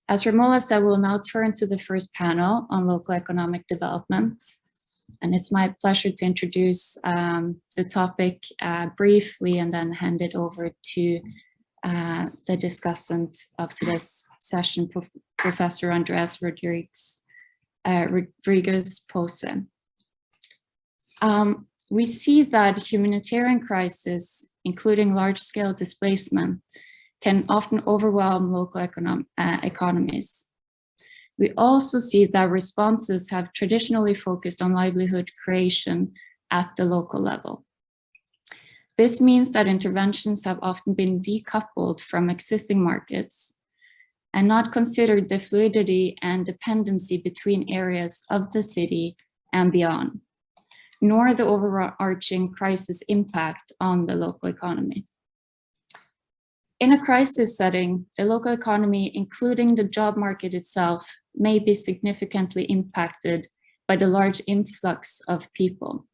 As Ramola said, we'll now turn to the first panel on local economic development. And it's my pleasure to introduce the topic briefly and then hand it over to the discussant of today's session, Professor Andrés Rodriguez Pose. We see that humanitarian crisis, including large-scale displacement, can often overwhelm local economies. We also see that responses have traditionally focused on livelihood creation at the local level. This means that interventions have often been decoupled from existing markets and not considered the fluidity and dependency between areas of the city and beyond, nor the overarching crisis impact on the local economy. In a crisis setting, the local economy, including the job market itself, may be significantly impacted by the large influx of people.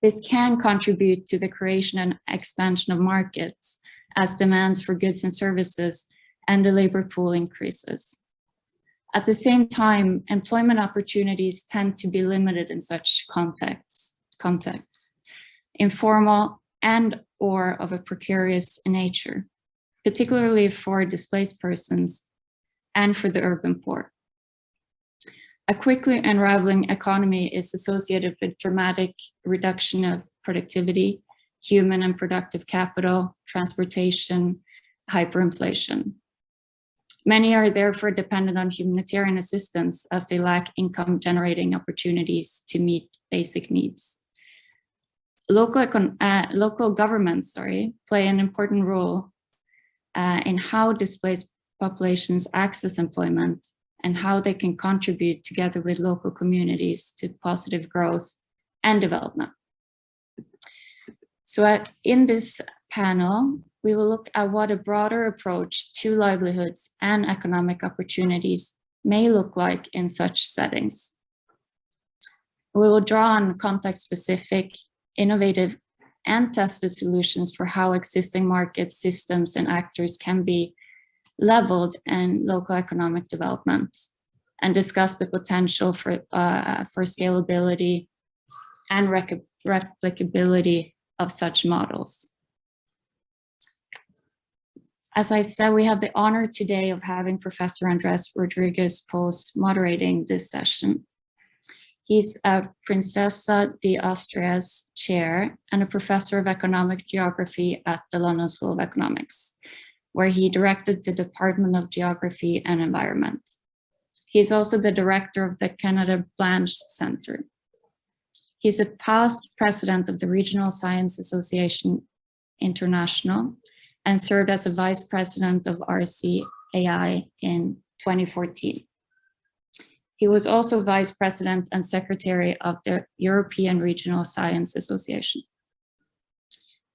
This can contribute to the creation and expansion of markets as demands for goods and services and the labor pool increases. At the same time, employment opportunities tend to be limited in such contexts, informal and or of a precarious nature, particularly for displaced persons and for the urban poor. A quickly unraveling economy is associated with dramatic reduction of productivity, human and productive capital, transportation, hyperinflation. Many are therefore dependent on humanitarian assistance as they lack income generating opportunities to meet basic needs. Local governments play an important role in how displaced populations access employment and how they can contribute together with local communities to positive growth and development. So in this panel, we will look at what a broader approach to livelihoods and economic opportunities may look like in such settings. We will draw on context-specific, innovative, and tested solutions for how existing market systems and actors can be leveled in local economic development, and discuss the potential for scalability and replicability of such models. As I said, we have the honor today of having Professor Andrés Rodriguez Pose moderating this session. He's a Princesa de Asturias chair and a professor of economic geography at the London School of Economics, where he directed the Department of Geography and Environment. He's also the director of the Canada Blanche Center. He's a past president of the Regional Science Association International and served as a vice president of RCAI in 2014. He was also vice president and secretary of the European Regional Science Association.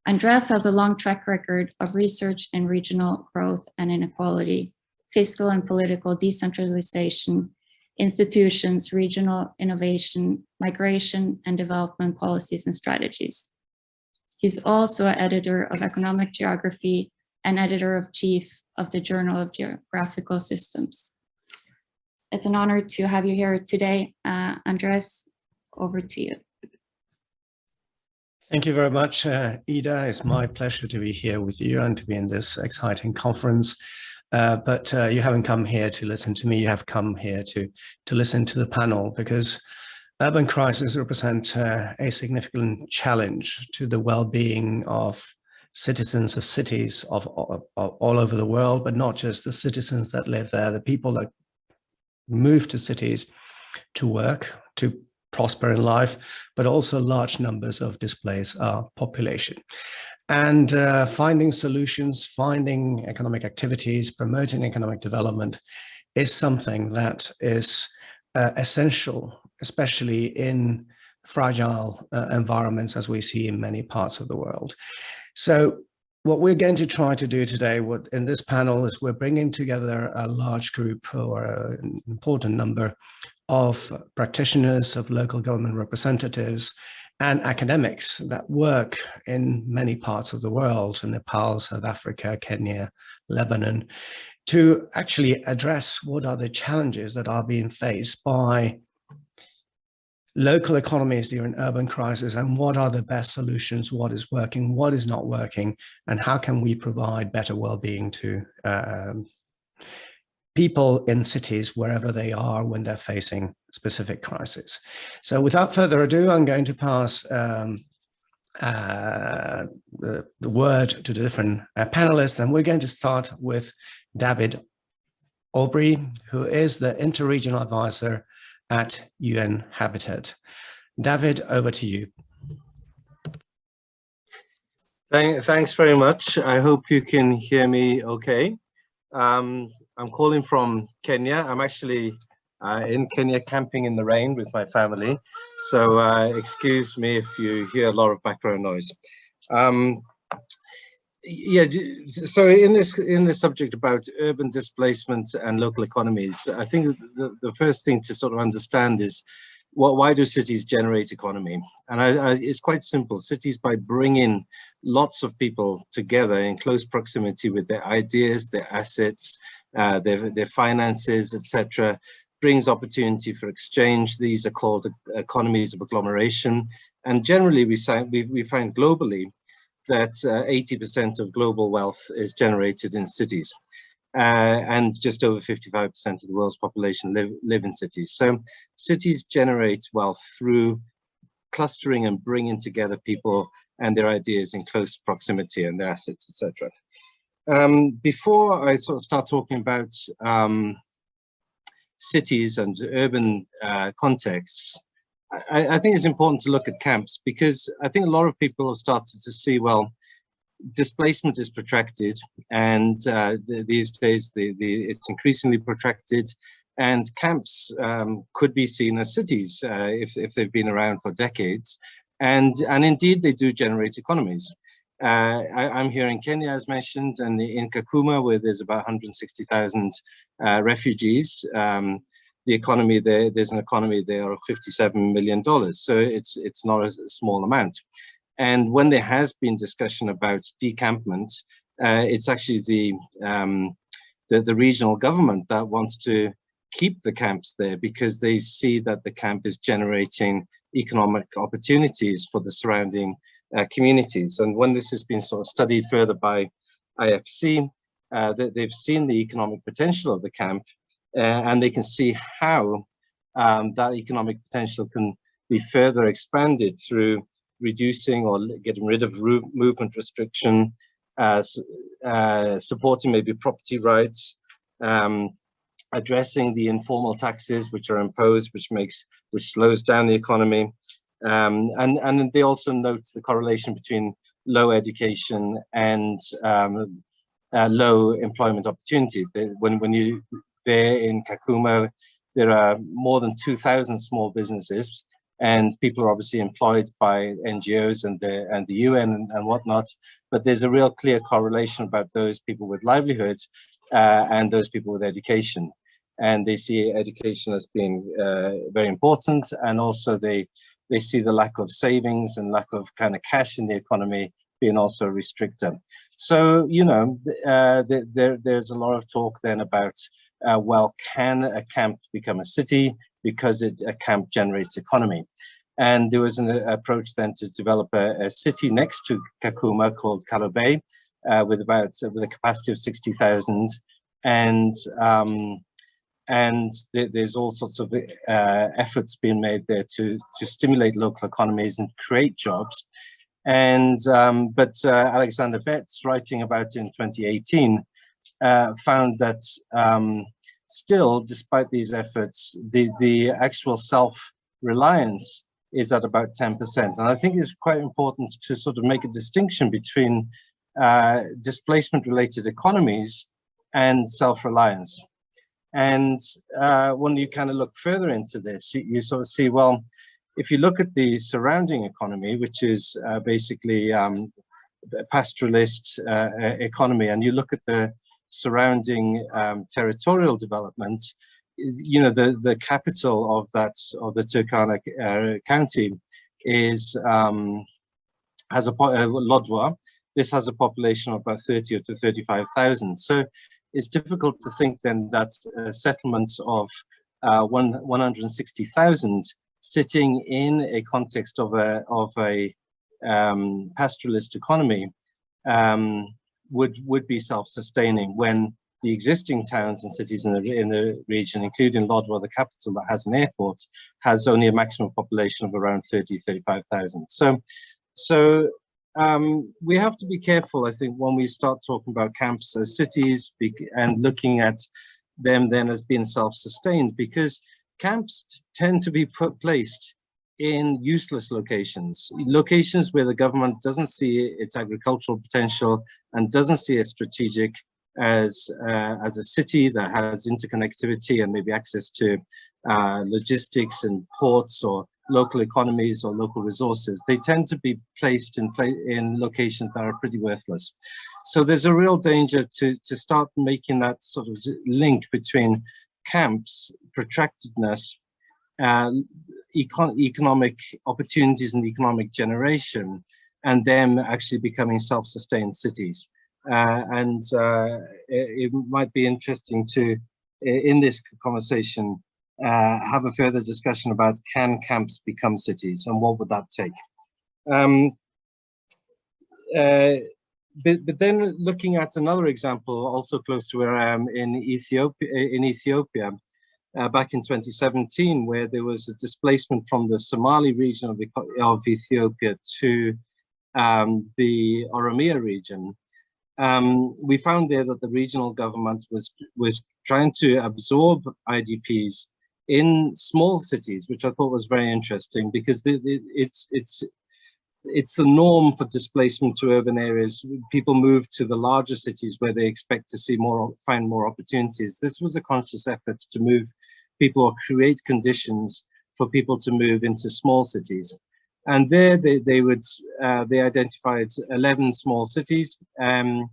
Andrés has a long track record of research in regional growth and inequality, fiscal and political decentralization, institutions, regional innovation, migration and development policies and strategies. He's also an editor of economic geography and editor-in-chief of the Journal of Geographical Systems. It's an honor to have you here today. Andrés, over to you. Thank you very much, Ida. It's my pleasure to be here with you and to be in this exciting conference. But you haven't come here to listen to me, you have come here to listen to the panel, because urban crises represent a significant challenge to the well-being of citizens of cities of all over the world, but not just the citizens that live there, the people that move to cities to work, to prosper in life, but also large numbers of displaced population. And finding solutions, finding economic activities, promoting economic development is something that is essential, especially in fragile environments as we see in many parts of the world. So what we're going to try to do today in this panel is we're bringing together a large group or an important number of practitioners, of local government representatives, and academics that work in many parts of the world, in Nepal, South Africa, Kenya, Lebanon, to actually address what are the challenges that are being faced by local economies during urban crisis, and what are the best solutions, what is working, what is not working, and how can we provide better well-being to people in cities wherever they are when they're facing specific crises. So without further ado, I'm going to pass the word to the different panelists, and we're going to start with Dyfed Aubrey, who is the Interregional Advisor at UN Habitat. Dyfed, over to you. Thanks very much. I hope you can hear me okay. I'm calling from Kenya. I'm actually in Kenya camping in the rain with my family. So excuse me if you hear a lot of background noise. Yeah, so in this subject about urban displacement and local economies, I think the first thing to sort of understand is why do cities generate economy? And it's quite simple. Cities, by bringing lots of people together in close proximity with their ideas, their assets, their finances, etc., brings opportunity for exchange. These are called economies of agglomeration. And generally, we find globally that 80% of global wealth is generated in cities. And just over 55% of the world's population live in cities. So cities generate wealth through clustering and bringing together people and their ideas in close proximity and their assets, etc. Before I sort of start talking about cities and urban contexts, I think it's important to look at camps, because I think a lot of people have started to see, well, displacement is protracted, and these days it's increasingly protracted, and camps could be seen as cities if they've been around for decades, and indeed they do generate economies. I'm here in Kenya, as mentioned, and in Kakuma, where there's about 160,000 refugees. The economy there's an economy there of $57 million, so it's not a small amount. And when there has been discussion about decampment, it's actually the regional government that wants to keep the camps there, because they see that the camp is generating economic opportunities for the surrounding communities. And when this has been sort of studied further by IFC, they've seen the economic potential of the camp, and they can see how that economic potential can be further expanded through reducing or getting rid of movement restriction, supporting maybe property rights, addressing the informal taxes which are imposed, which slows down the economy. And they also note the correlation between low education and low employment opportunities. When there in Kakuma, there are more than 2,000 small businesses, and people are obviously employed by NGOs and the UN and whatnot, but there's a real clear correlation about those people with livelihood and those people with education. And they see education as being very important, and also they see the lack of savings and lack of kind of cash in the economy being also a restrictor. So, you know, there's a lot of talk then about, well, can a camp become a city because a camp generates economy? And there was an approach then to develop a city next to Kakuma called Kalobe, with a capacity of 60,000, and there's all sorts of efforts being made there to stimulate local economies and create jobs. And but Alexander Betts, writing about it in 2018, found that still, despite these efforts, the actual self-reliance is at about 10%. And I think it's quite important to sort of make a distinction between displacement-related economies and self-reliance. And when you kind of look further into this, you sort of see, well, if you look at the surrounding economy, which is basically a pastoralist economy, and you look at the surrounding territorial development, you know, the capital of the Turkana county is has Lodwar. This has a population of about 30 to 35,000. So it's difficult to think then that a settlement of 160,000 sitting in a context of a pastoralist economy would be self-sustaining, when the existing towns and cities in the region, including Lodwar, the capital that has an airport, has only a maximum population of around 35,000. So we have to be careful, I think, when we start talking about camps as cities and looking at them then as being self-sustained, because camps tend to be placed in useless locations where the government doesn't see its agricultural potential and doesn't see it strategic as a city that has interconnectivity and maybe access to logistics and ports or local economies or local resources. They tend to be placed in locations that are pretty worthless. So there's a real danger to start making that sort of link between camps, protractedness, economic opportunities and economic generation, and them actually becoming self-sustained cities. It might be interesting to, in this conversation, have a further discussion about, can camps become cities, and what would that take? But then looking at another example, also close to where I am in Ethiopia, back in 2017, where there was a displacement from the Somali region of Ethiopia to the Oromia region. We found there that the regional government was trying to absorb IDPs in small cities, which I thought was very interesting, because it's the norm for displacement to urban areas. People move to the larger cities where they expect to see find more opportunities. This was a conscious effort to move people or create conditions for people to move into small cities. And there they identified 11 small cities and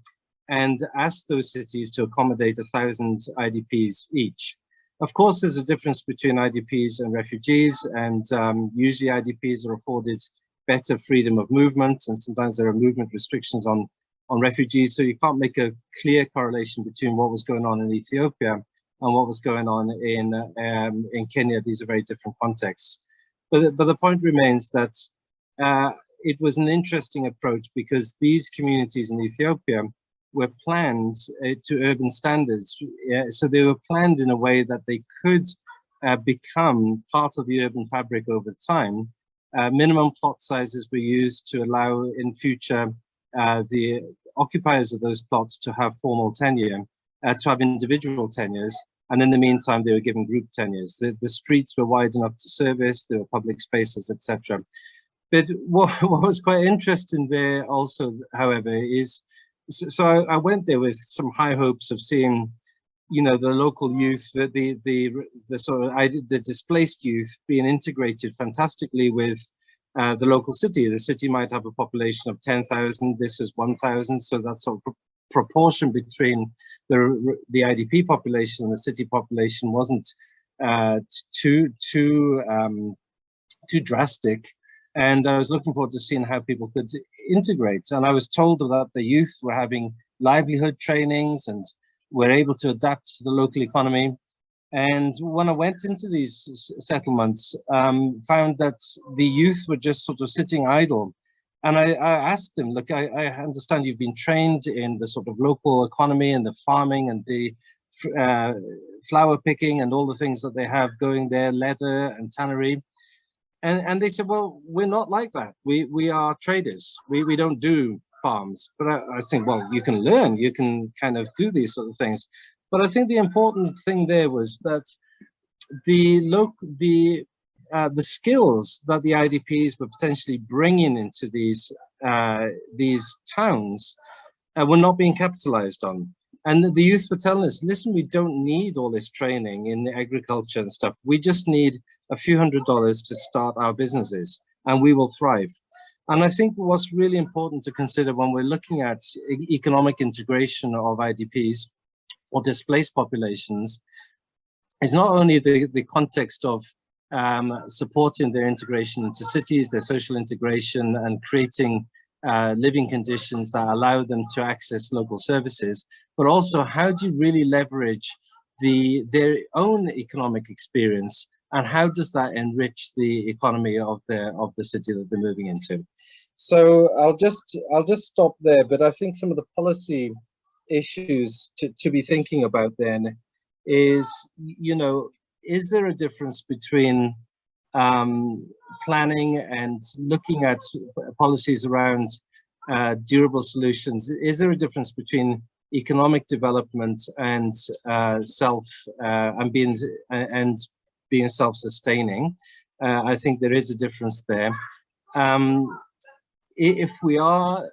asked those cities to accommodate 1,000 IDPs each. Of course, there's a difference between IDPs and refugees, and usually IDPs are afforded better freedom of movement, and sometimes there are movement restrictions on refugees, so you can't make a clear correlation between what was going on in Ethiopia and what was going on in Kenya. These are very different contexts. But the point remains that it was an interesting approach, because these communities in Ethiopia were planned to urban standards. So they were planned in a way that they could become part of the urban fabric over time. Minimum plot sizes were used to allow in future the occupiers of those plots to have formal tenure, to have individual tenures, and in the meantime they were given group tenures. The streets were wide enough to service, there were public spaces, etc. But what was quite interesting there also, however, is, so I went there with some high hopes of seeing, you know, the local youth, the displaced youth being integrated fantastically with the local city. The city might have a population of 10,000. This is 1,000. So that sort of proportion between the IDP population and the city population wasn't too drastic. And I was looking forward to seeing how people could integrate. And I was told that the youth were having livelihood trainings and were able to adapt to the local economy. And when I went into these settlements, found that the youth were just sort of sitting idle. And I asked them, look, I understand you've been trained in the sort of local economy and the farming and the flower picking and all the things that they have going there, leather and tannery. And they said, well, we're not like that. We are traders. We don't do farms. But I think, well, you can learn, you can kind of do these sort of things. But I think the important thing there was that the skills that the IDPs were potentially bringing into these towns were not being capitalized on. And the youth were telling us, listen, we don't need all this training in agriculture and stuff. We just need a few $100s to start our businesses and we will thrive. And I think what's really important to consider when we're looking at economic integration of IDPs or displaced populations is not only the context of supporting their integration into cities, their social integration, and creating living conditions that allow them to access local services, but also how do you really leverage their own economic experience, and how does that enrich the economy of the city that they're moving into? So I'll just stop there, but I think some of the policy issues to be thinking about then is, you know, is there a difference between planning and looking at policies around durable solutions? Is there a difference between economic development and being self-sustaining? I think there is a difference there. If we are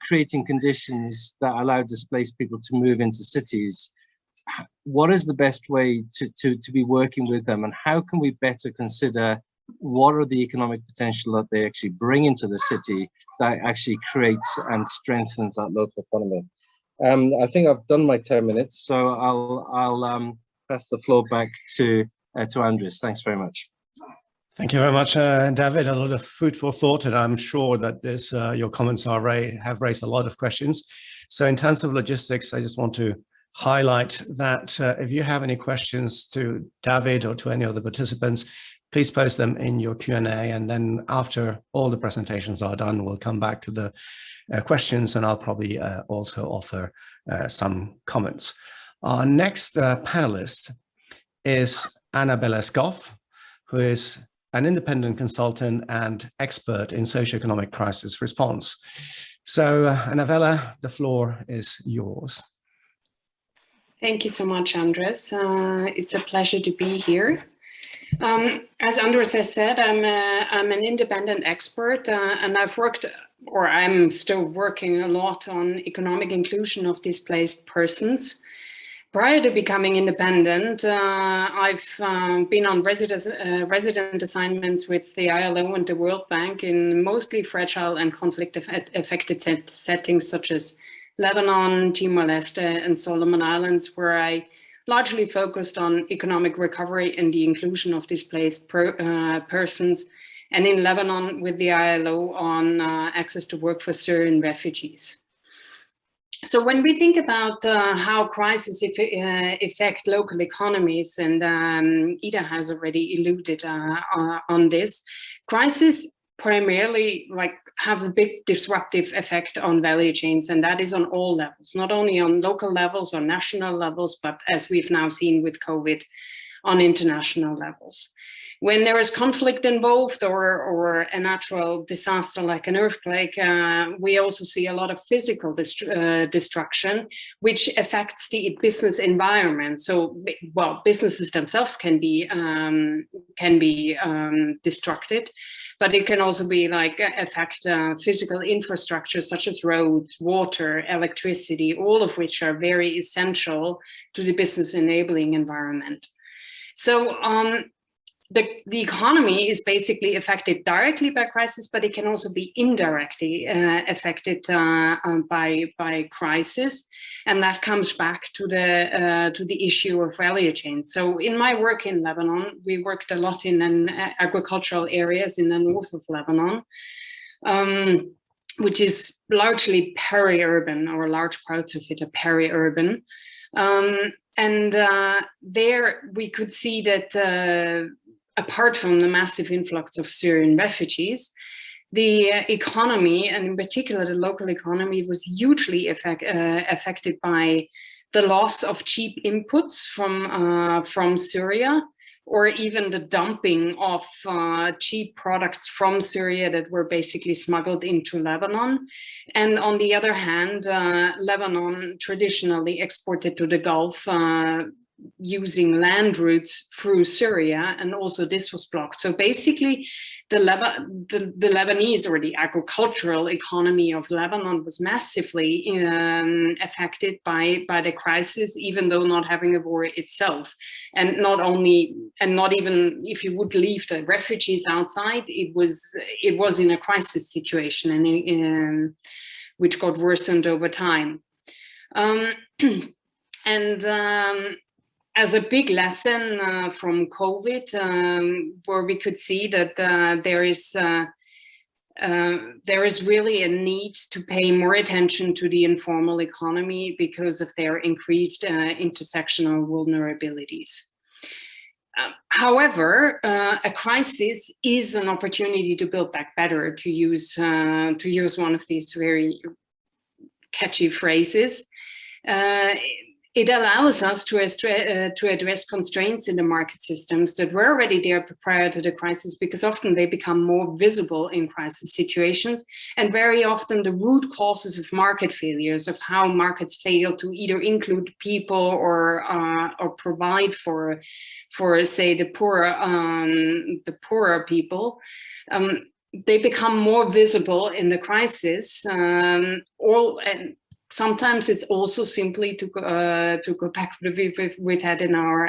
creating conditions that allow displaced people to move into cities, what is the best way to be working with them, and how can we better consider what are the economic potential that they actually bring into the city that actually creates and strengthens that local economy? I think I've done my 10 minutes, so I'll pass the floor back to Andrés. Thanks very much. Thank you very much, David. A lot of food for thought, and I'm sure that your comments have raised a lot of questions. So in terms of logistics, I just want to highlight that if you have any questions to David or to any of the participants, please post them in your Q&A, and then after all the presentations are done, we'll come back to the questions, and I'll probably also offer some comments. Our next panelist is Annabelle Eskov, who is an independent consultant and expert in socioeconomic crisis response. So Annabella, the floor is yours. Thank you so much, Andrés. It's a pleasure to be here. As Andrés has said, I'm an independent expert, and I've worked, or I'm still working a lot on economic inclusion of displaced persons. Prior to becoming independent, I've been on resident assignments with the ILO and the World Bank in mostly fragile and conflict-affected settings such as Lebanon, Timor-Leste, and Solomon Islands, where I largely focused on economic recovery and the inclusion of displaced persons, and in Lebanon with the ILO on access to work for Syrian refugees. So when we think about how crises affect local economies, and Ida has already alluded on this, crises primarily have a big disruptive effect on value chains, and that is on all levels, not only on local levels or national levels, but as we've now seen with COVID, on international levels. When there is conflict involved or a natural disaster like an earthquake, we also see a lot of physical destruction, which affects the business environment. So, well, businesses themselves can be destructed, but it can also be affect physical infrastructure such as roads, water, electricity, all of which are very essential to the business enabling environment. So the economy is basically affected directly by crisis, but it can also be indirectly affected by crisis, and that comes back to the issue of value chains. So in my work in Lebanon, we worked a lot in agricultural areas in the north of Lebanon, which is largely peri-urban, or large parts of it are peri-urban. And there we could see that apart from the massive influx of Syrian refugees, the economy, and in particular the local economy, was hugely affected by the loss of cheap inputs from Syria, or even the dumping of cheap products from Syria that were basically smuggled into Lebanon. And on the other hand, Lebanon traditionally exported to the Gulf using land routes through Syria, and also this was blocked. So basically the Lebanese, or the agricultural economy of Lebanon, was massively affected by the crisis, even though not having a war itself. And not even if you would leave the refugees outside, it was in a crisis situation, and which got worsened over time. As a big lesson from COVID, where we could see that there is there is really a need to pay more attention to the informal economy because of their increased intersectional vulnerabilities. However, a crisis is an opportunity to build back better, to use one of these very catchy phrases. It allows us to address constraints in the market systems that were already there prior to the crisis, because often they become more visible in crisis situations, and very often the root causes of market failures, of how markets fail to either include people or provide for say the poorer people. They become more visible in the crisis. Sometimes it's also simply to go back to what we had in our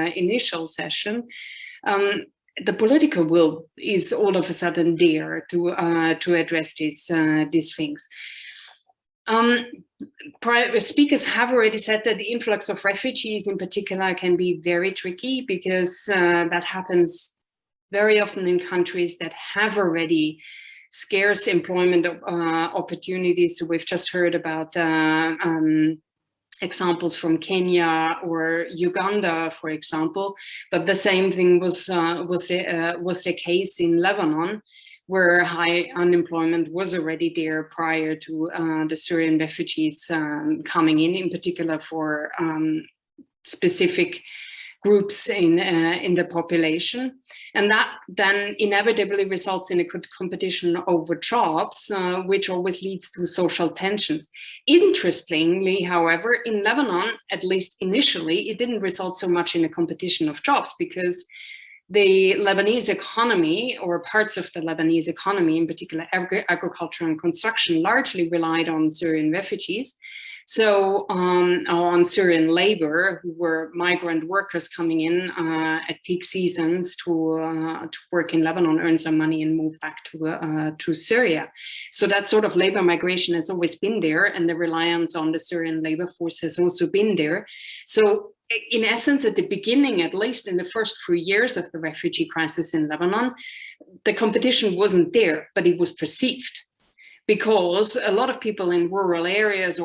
initial session. The political will is all of a sudden there to address these things. Speakers have already said that the influx of refugees in particular can be very tricky, because that happens very often in countries that have already scarce employment opportunities. So we've just heard about examples from Kenya or Uganda, for example, but the same thing was the case in Lebanon, where high unemployment was already there prior to the Syrian refugees coming in particular for specific groups in the population. And that then inevitably results in a good competition over jobs, which always leads to social tensions. Interestingly, however, in Lebanon, at least initially, it didn't result so much in a competition of jobs, because the Lebanese economy, or parts of the Lebanese economy, in particular agriculture and construction, largely relied on Syrian refugees. So on Syrian labor, who were migrant workers coming in at peak seasons to work in Lebanon, earn some money and move back to Syria. So that sort of labor migration has always been there, and the reliance on the Syrian labor force has also been there. So in essence, at the beginning, at least in the first few years of the refugee crisis in Lebanon, the competition wasn't there, but it was perceived. Because a lot of people in rural areas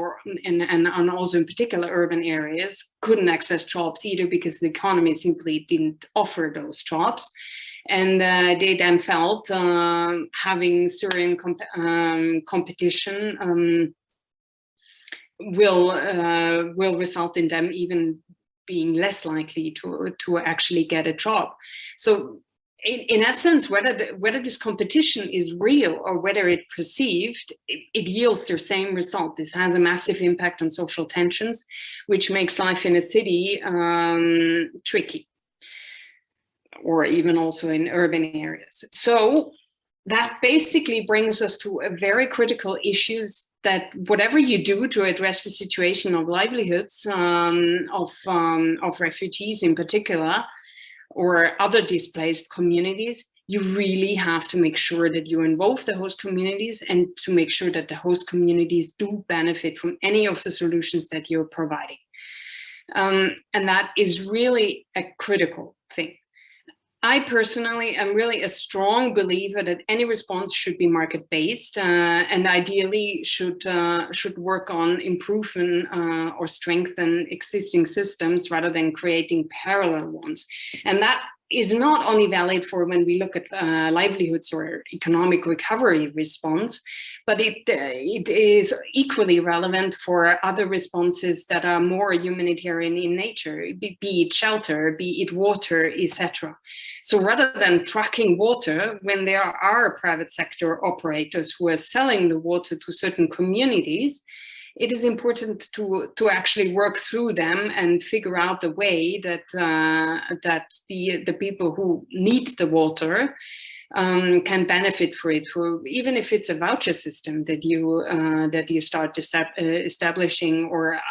and also in particular urban areas couldn't access jobs either, because the economy simply didn't offer those jobs. And they then felt having Syrian competition will result in them even being less likely to actually get a job. So in essence, whether this competition is real or whether it's perceived, it yields the same result. This has a massive impact on social tensions, which makes life in a city tricky, or even also in urban areas. So that basically brings us to a very critical issues, that whatever you do to address the situation of livelihoods of refugees in particular, or other displaced communities, you really have to make sure that you involve the host communities, and to make sure that the host communities do benefit from any of the solutions that you're providing. And that is really a critical thing. I personally am really a strong believer that any response should be market-based, and ideally should work on improving or strengthen existing systems rather than creating parallel ones. And that is not only valid for when we look at livelihoods or economic recovery response, but it is equally relevant for other responses that are more humanitarian in nature, be it shelter, be it water, etc. So rather than trucking water, when there are private sector operators who are selling the water to certain communities, it is important to actually work through them and figure out the way that the people who need the water can benefit for it. For even if it's a voucher system that you start establishing, or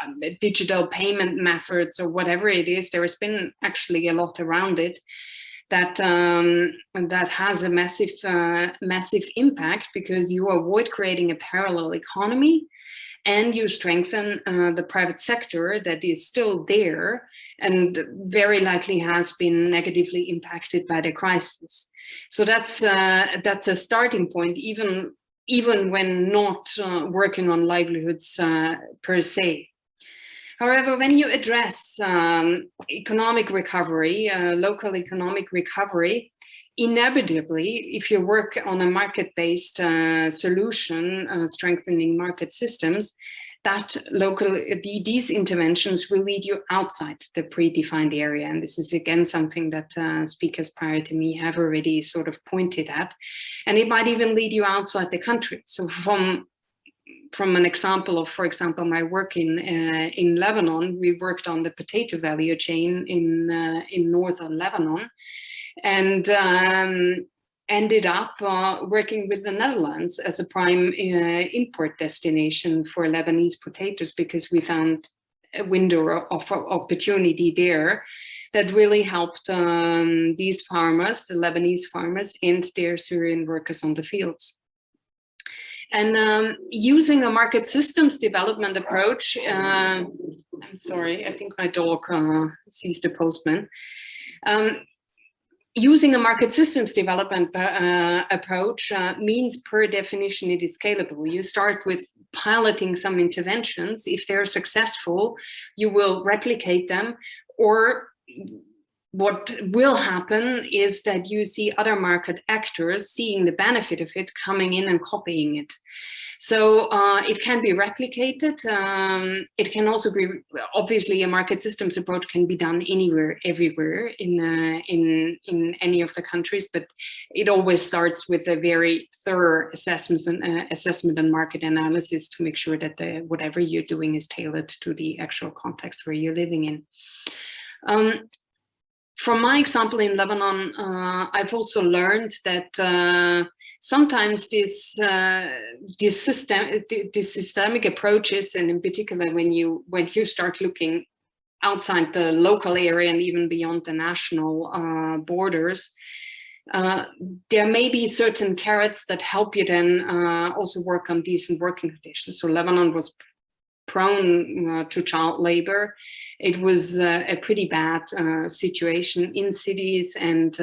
digital payment methods, or whatever it is, there has been actually a lot around it that has a massive impact, because you avoid creating a parallel economy. and you strengthen the private sector that is still there and very likely has been negatively impacted by the crisis. So that's a starting point, even when not working on livelihoods per se. However, when you address economic recovery, local economic recovery, inevitably, if you work on a market-based solution, strengthening market systems, that these interventions will lead you outside the predefined area. And this is again something that speakers prior to me have already sort of pointed at. And it might even lead you outside the country. So from an example of, for example, my work in Lebanon, we worked on the potato value chain in northern Lebanon, and ended up working with the Netherlands as a prime import destination for Lebanese potatoes, because we found a window of opportunity there that really helped these farmers, the Lebanese farmers, and their Syrian workers on the fields. And using a market systems development approach, I'm sorry, I think my dog sees the postman. Using a market systems development approach means, per definition, it is scalable. You start with piloting some interventions. If they're successful, you will replicate them, or what will happen is that you see other market actors seeing the benefit of it, coming in and copying it. So it can be replicated. It can also be, obviously, a market systems approach can be done anywhere, everywhere in any of the countries, but it always starts with a very thorough assessment and market analysis to make sure that whatever you're doing is tailored to the actual context where you're living in. From my example in Lebanon, I've also learned that sometimes these systemic approaches, and in particular when you start looking outside the local area and even beyond the national borders, there may be certain carrots that help you then also work on decent working conditions. So Lebanon was prone to child labor. It was a pretty bad situation in cities and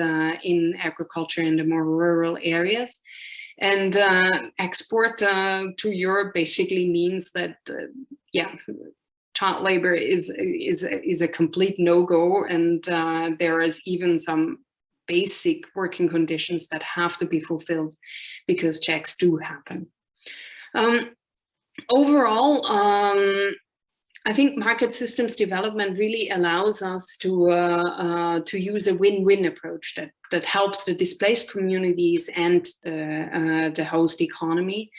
in agriculture in the more rural areas. And export to Europe basically means that, child labor is a complete no-go, and there is even some basic working conditions that have to be fulfilled because checks do happen. Overall, I think market systems development really allows us to use a win-win approach that helps the displaced communities and the host economy.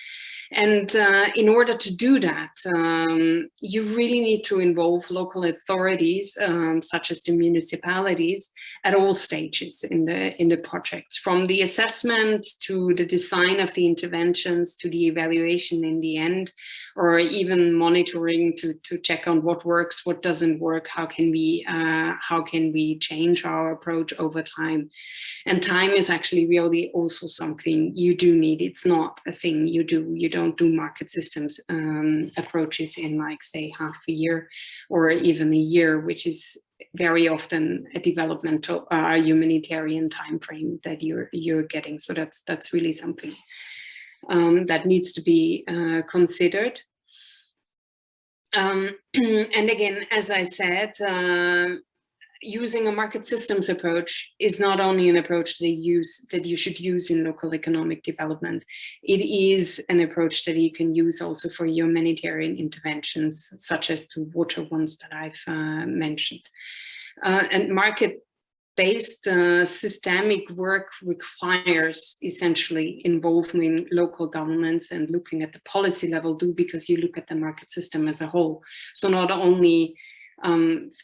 And in order to do that, you really need to involve local authorities, such as the municipalities, at all stages in the projects, from the assessment to the design of the interventions to the evaluation in the end, or even monitoring to check on what works, what doesn't work, how can we change our approach over time. And time is actually really also something you do need. It's not a thing you do. You don't do market systems approaches in, like, say, half a year or even a year, which is very often a developmental humanitarian time frame that you're getting. So that's really something that needs to be considered. And again, as I said, using a market systems approach is not only an approach that you should use in local economic development. It is an approach that you can use also for humanitarian interventions, such as the water ones that I've mentioned. And market-based systemic work requires essentially involving local governments and looking at the policy level too, because you look at the market system as a whole. So not only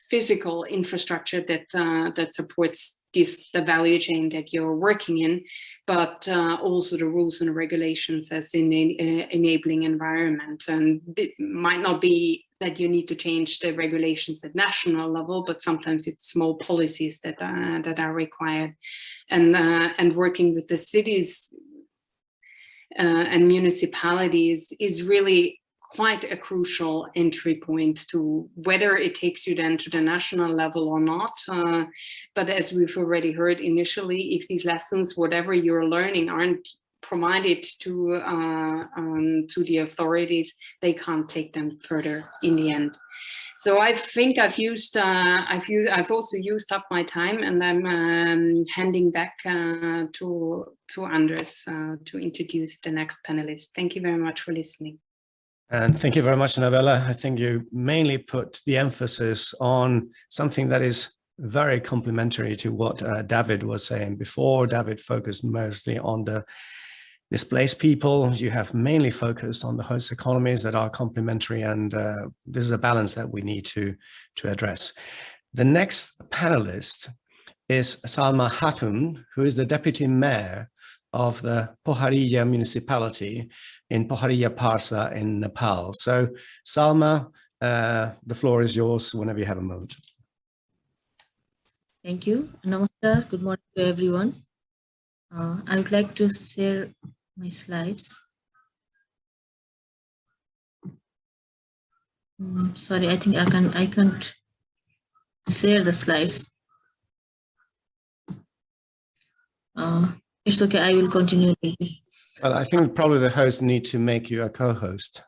physical infrastructure that supports the value chain that you're working in, but also the rules and regulations as in an enabling environment. And it might not be that you need to change the regulations at national level, but sometimes it's small policies that are required. And working with the cities and municipalities is really quite a crucial entry point to whether it takes you then to the national level or not. But as we've already heard initially, if these lessons, whatever you're learning, aren't provided to the authorities, they can't take them further in the end. So I think I've also used up my time, and I'm handing back to Andrés to introduce the next panelist. Thank you very much for listening. And thank you very much, Annabella. I think you mainly put the emphasis on something that is very complementary to what David was saying before. David focused mostly on the displaced people. You have mainly focused on the host economies that are complementary, and this is a balance that we need to address. The next panelist is Salma Khatun, who is the deputy mayor of the Pokhariya municipality in Pokhariya Parsa in Nepal. So Salma, the floor is yours whenever you have a moment. Thank you. Namaskar. Good morning to everyone. I would like to share my slides. Sorry, I think I can't share the slides. It's okay, I will continue like this. Well, I think probably the hosts need to make you a co-host.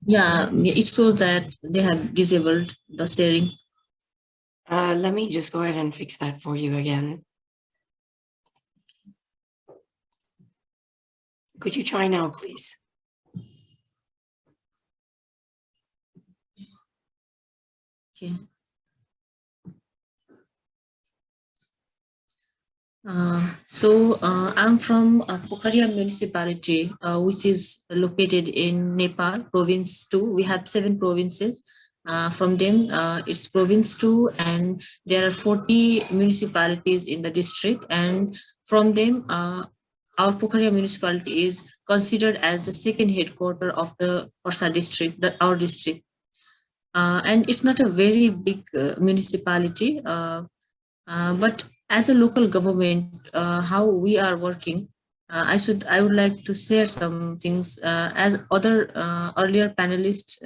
Yeah, it shows that they have disabled the sharing. Let me just go ahead and fix that for you again. Could you try now, please? Okay. I'm from Pokhariya municipality, which is located in Nepal, province 2. We have 7 provinces. From them, it's province 2, and there are 40 municipalities in the district. And from them, our Pokhariya municipality is considered as the second headquarters of the Parsa district, our district. And it's not a very big municipality, but as a local government, how we are working, I would like to share some things. As other earlier panelists,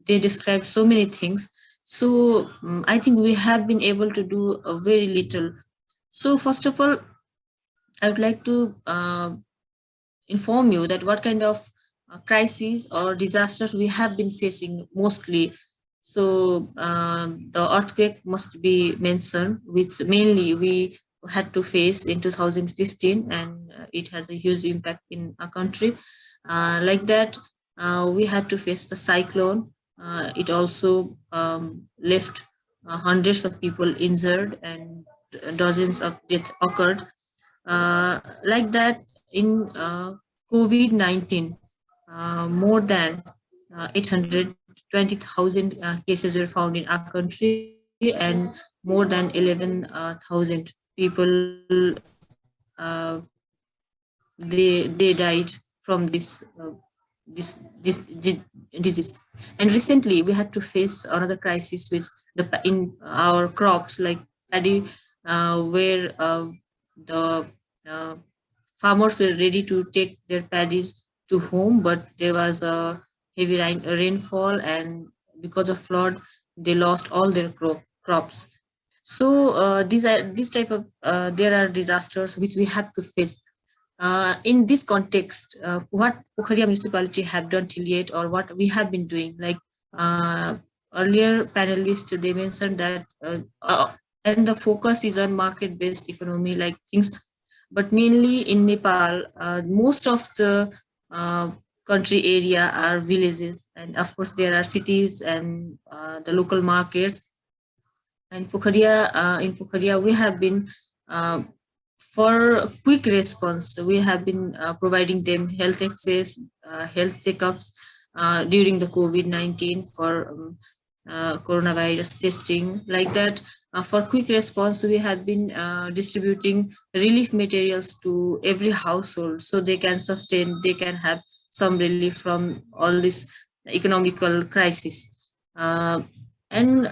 they described so many things. So I think we have been able to do very little. So first of all, I would like to inform you that what kind of crises or disasters we have been facing mostly. So the earthquake must be mentioned, which mainly we had to face in 2015, and it has a huge impact in our country. Like that, we had to face the cyclone. It also left hundreds of people injured and dozens of deaths occurred. Like that, in COVID-19, more than 820,000 cases were found in our country, and more than 11,000 people they died from this disease. And recently we had to face another crisis, which in our crops like paddy, where the farmers were ready to take their paddies to home, but there was a heavy rainfall, and because of flood, they lost all their crops. So there are disasters which we have to face. In this context, what Pokhariya municipality have done till yet, or what we have been doing, like earlier panelists, they mentioned that, and the focus is on market-based economy, like things. But mainly in Nepal, most of the country area are villages, and of course there are cities and the local markets. And in Pokhariya, we have been for quick response, we have been providing them health access, health checkups during the COVID-19 for coronavirus testing. Like that, for quick response, we have been distributing relief materials to every household, so they can sustain, they can have some relief from all this economical crisis. And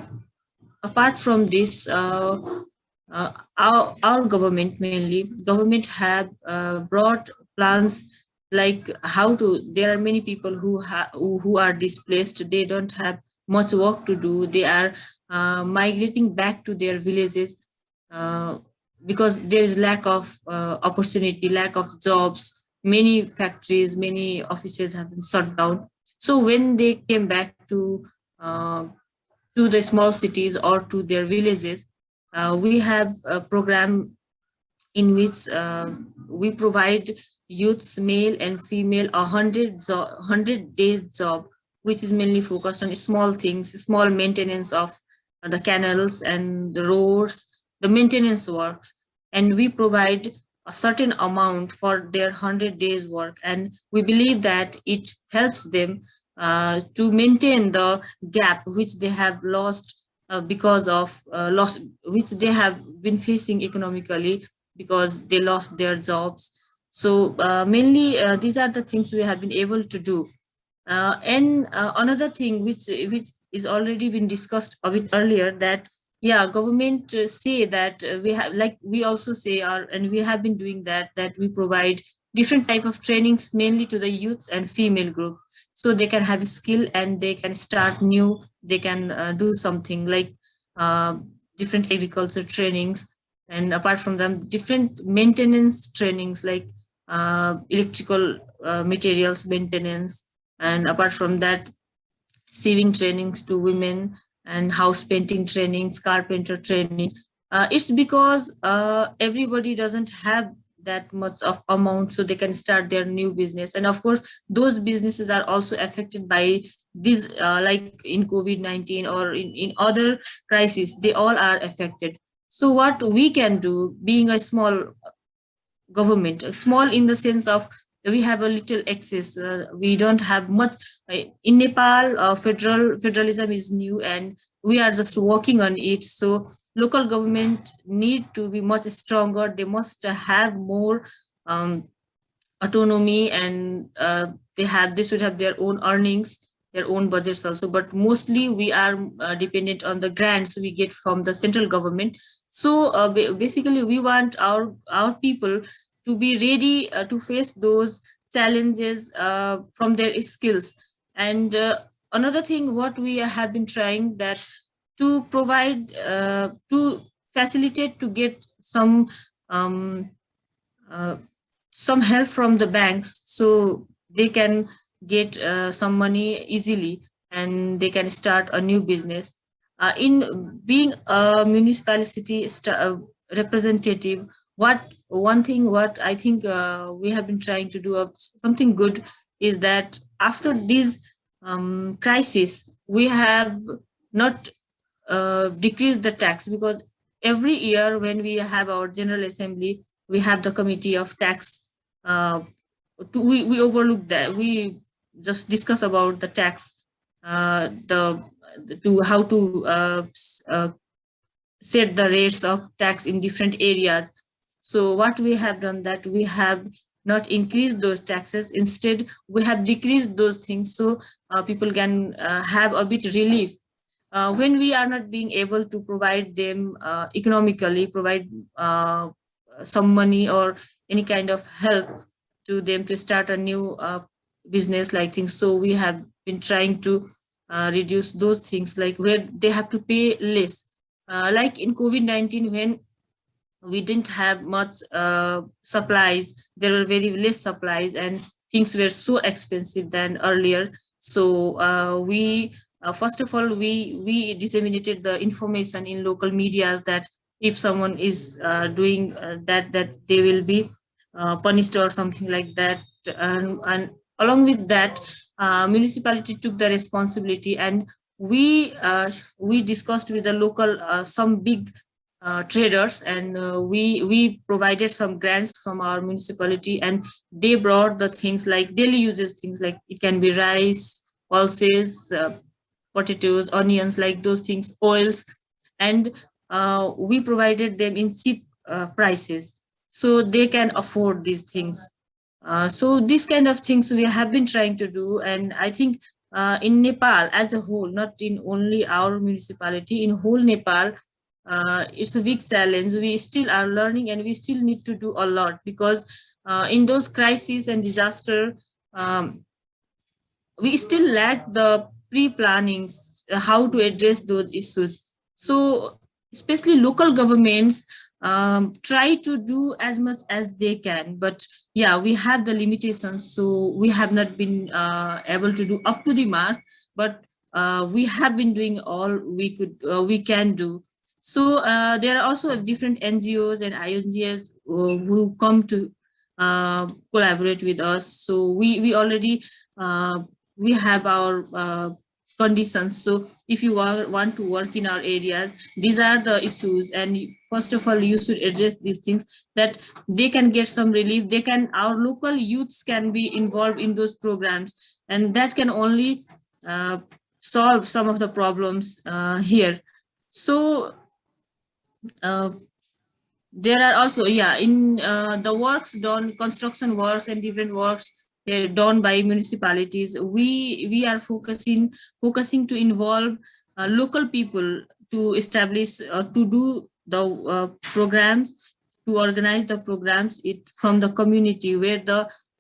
apart from this, our government have brought plans like how to, there are many people who are displaced. They don't have much work to do. They are migrating back to their villages because there is lack of opportunity, lack of jobs. Many factories, many offices have been shut down. So when they came back to the small cities or to their villages, we have a program in which we provide youths, male and female, 100 days job, which is mainly focused on small things, small maintenance of the canals and the roads, the maintenance works. And we provide a certain amount for their 100 days work. And we believe that it helps them to maintain the gap which they have lost because of loss, which they have been facing economically because they lost their jobs. So mainly these are the things we have been able to do. And another thing which is already been discussed a bit earlier, that yeah, government say that we have, like we also say, and we have been doing that we provide different type of trainings mainly to the youths and female group, so they can have a skill and they can start new, they can do something like different agriculture trainings, and apart from them different maintenance trainings like electrical materials maintenance, and apart from that sewing trainings to women and house painting trainings, carpenter trainings. It's because everybody doesn't have that much of amount so they can start their new business, and of course those businesses are also affected by this like in COVID-19 or in other crises, they all are affected. So what we can do, being a small government, small in the sense of we have a little access, we don't have much in Nepal. Federalism is new and we are just working on it, so local government need to be much stronger. They must have more autonomy, and they should have their own earnings, their own budgets also, but mostly we are dependent on the grants we get from the central government. So basically we want our people to be ready to face those challenges from their skills. And another thing what we have been trying, that to provide to facilitate to get some help from the banks, so they can get some money easily and they can start a new business. In being a municipality representative, one thing what I think we have been trying to do of something good is that after this crisis, we have not decreased the tax, because every year when we have our General Assembly, we have the committee of tax. We overlook that. We just discuss about the tax, to how to set the rates of tax in different areas. So what we have done, that we have not increased those taxes. Instead, we have decreased those things, so people can have a bit relief. When we are not being able to provide them economically, provide some money or any kind of help to them to start a new business like things. So we have been trying to reduce those things, like where they have to pay less. Like in COVID-19, when we didn't have much supplies, there were very less supplies and things were so expensive than earlier. So we first of all, we disseminated the information in local medias that if someone is doing that they will be punished or something like that. And along with that, municipality took the responsibility, and we discussed with the local some big traders, and we provided some grants from our municipality, and they brought the things like daily uses things, like it can be rice, pulses, potatoes, onions, like those things, oils, and we provided them in cheap prices, so they can afford these things. So these kind of things we have been trying to do, and I think in Nepal as a whole, not in only our municipality, in whole Nepal, it's a big challenge. We still are learning and we still need to do a lot, because in those crises and disaster, we still lack the pre-plannings, how to address those issues. So especially local governments try to do as much as they can, but yeah, we have the limitations, so we have not been able to do up to the mark, but we have been doing all we can do. So there are also different NGOs and INGOs who come to collaborate with us. So we already we have our conditions. So if you want to work in our areas, these are the issues, and first of all you should address these things, that they can get some relief, our local youths can be involved in those programs, and that can only solve some of the problems here. So there are also, in the works done, construction works and different works done by municipalities, we are focusing to involve local people to establish to do the programs, to organize the programs from the community, where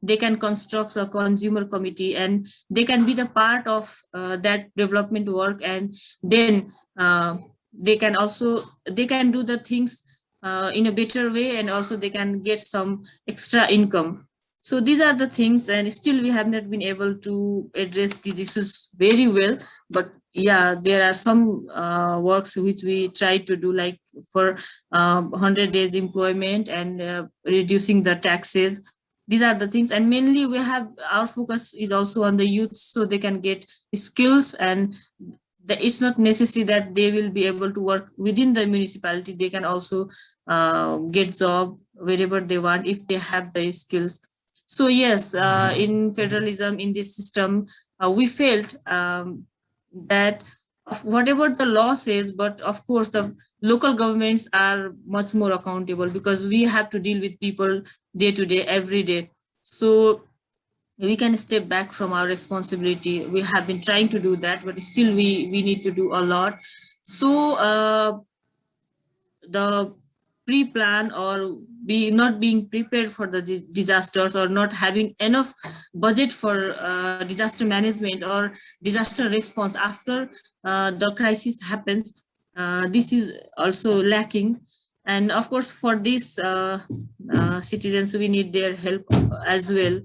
they can construct a consumer committee, and they can be the part of that development work, and then they can do the things in a better way, and also they can get some extra income. So these are the things, and still we have not been able to address these issues very well. But yeah, there are some works which we try to do, like for 100 days employment and reducing the taxes. These are the things, and mainly our focus is also on the youth, so they can get skills, and it's not necessary that they will be able to work within the municipality. They can also get job wherever they want if they have the skills. So yes, in federalism, in this system, we felt that whatever the law says, but of course the local governments are much more accountable, because we have to deal with people day to day, every day. So we can step back from our responsibility. We have been trying to do that, but still we need to do a lot. So the pre-plan, or not being prepared for the disasters, or not having enough budget for disaster management or disaster response after the crisis happens, this is also lacking. And of course, for these citizens, we need their help as well.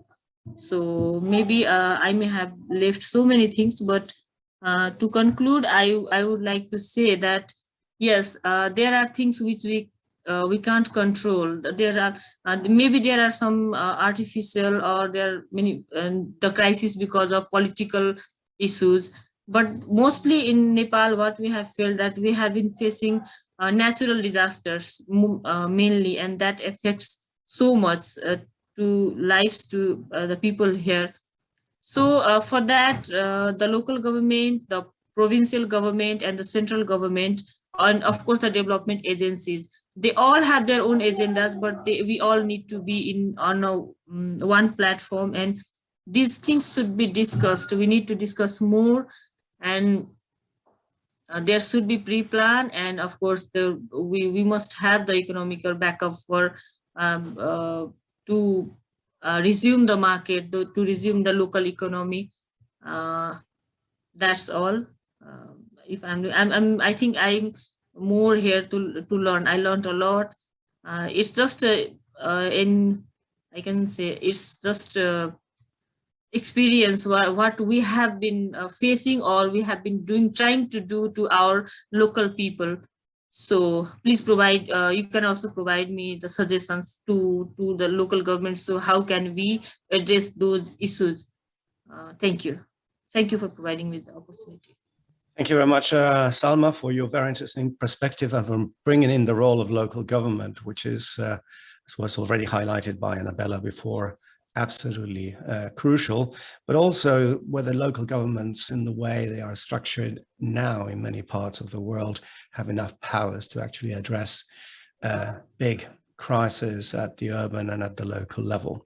So maybe I may have left so many things, but to conclude, I would like to say that yes, there are things which we can't control. There are maybe there are some artificial, or there are many the crisis because of political issues. But mostly in Nepal, what we have felt, that we have been facing natural disasters mainly, and that affects so much to lives, to the people here. So for that, the local government, the provincial government, and the central government, and of course the development agencies, they all have their own agendas, but we all need to be on one platform, and these things should be discussed. We need to discuss more, and there should be pre-plan, and of course we must have the economical backup for to resume the market, to resume the local economy. That's all. If I think I'm more here to learn. I learned a lot. It's just I can say it's just experience what we have been facing, or we have been trying to do to our local people. So please provide, you can also provide me the suggestions to the local government. So how can we address those issues? Thank you. Thank you for providing me the opportunity. Thank you very much, Salma, for your very interesting perspective of bringing in the role of local government, which is, as was already highlighted by Annabella before, absolutely crucial, but also whether local governments, in the way they are structured now in many parts of the world, have enough powers to actually address big crises at the urban and at the local level.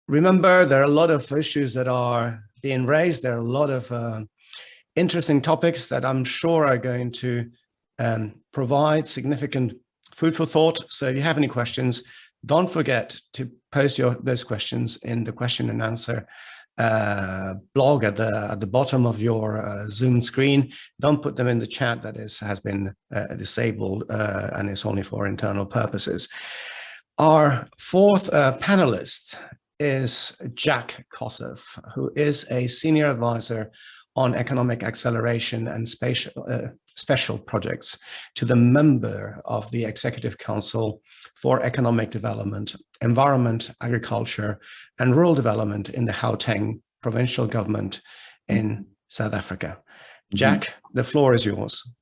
Remember, there are a lot of issues that are being raised. There are a lot of interesting topics that I'm sure are going to provide significant food for thought. So if you have any questions, Don't forget to post those questions in the question and answer blog at the bottom of your Zoom screen. Don't put them in the chat that has been disabled and is only for internal purposes. Our fourth panelist is Jak Koseff, who is a senior advisor on economic acceleration and special projects to the member of the Executive Council for Economic Development, Environment, Agriculture, and Rural Development in the Gauteng provincial government in South Africa. Jak, the floor is yours.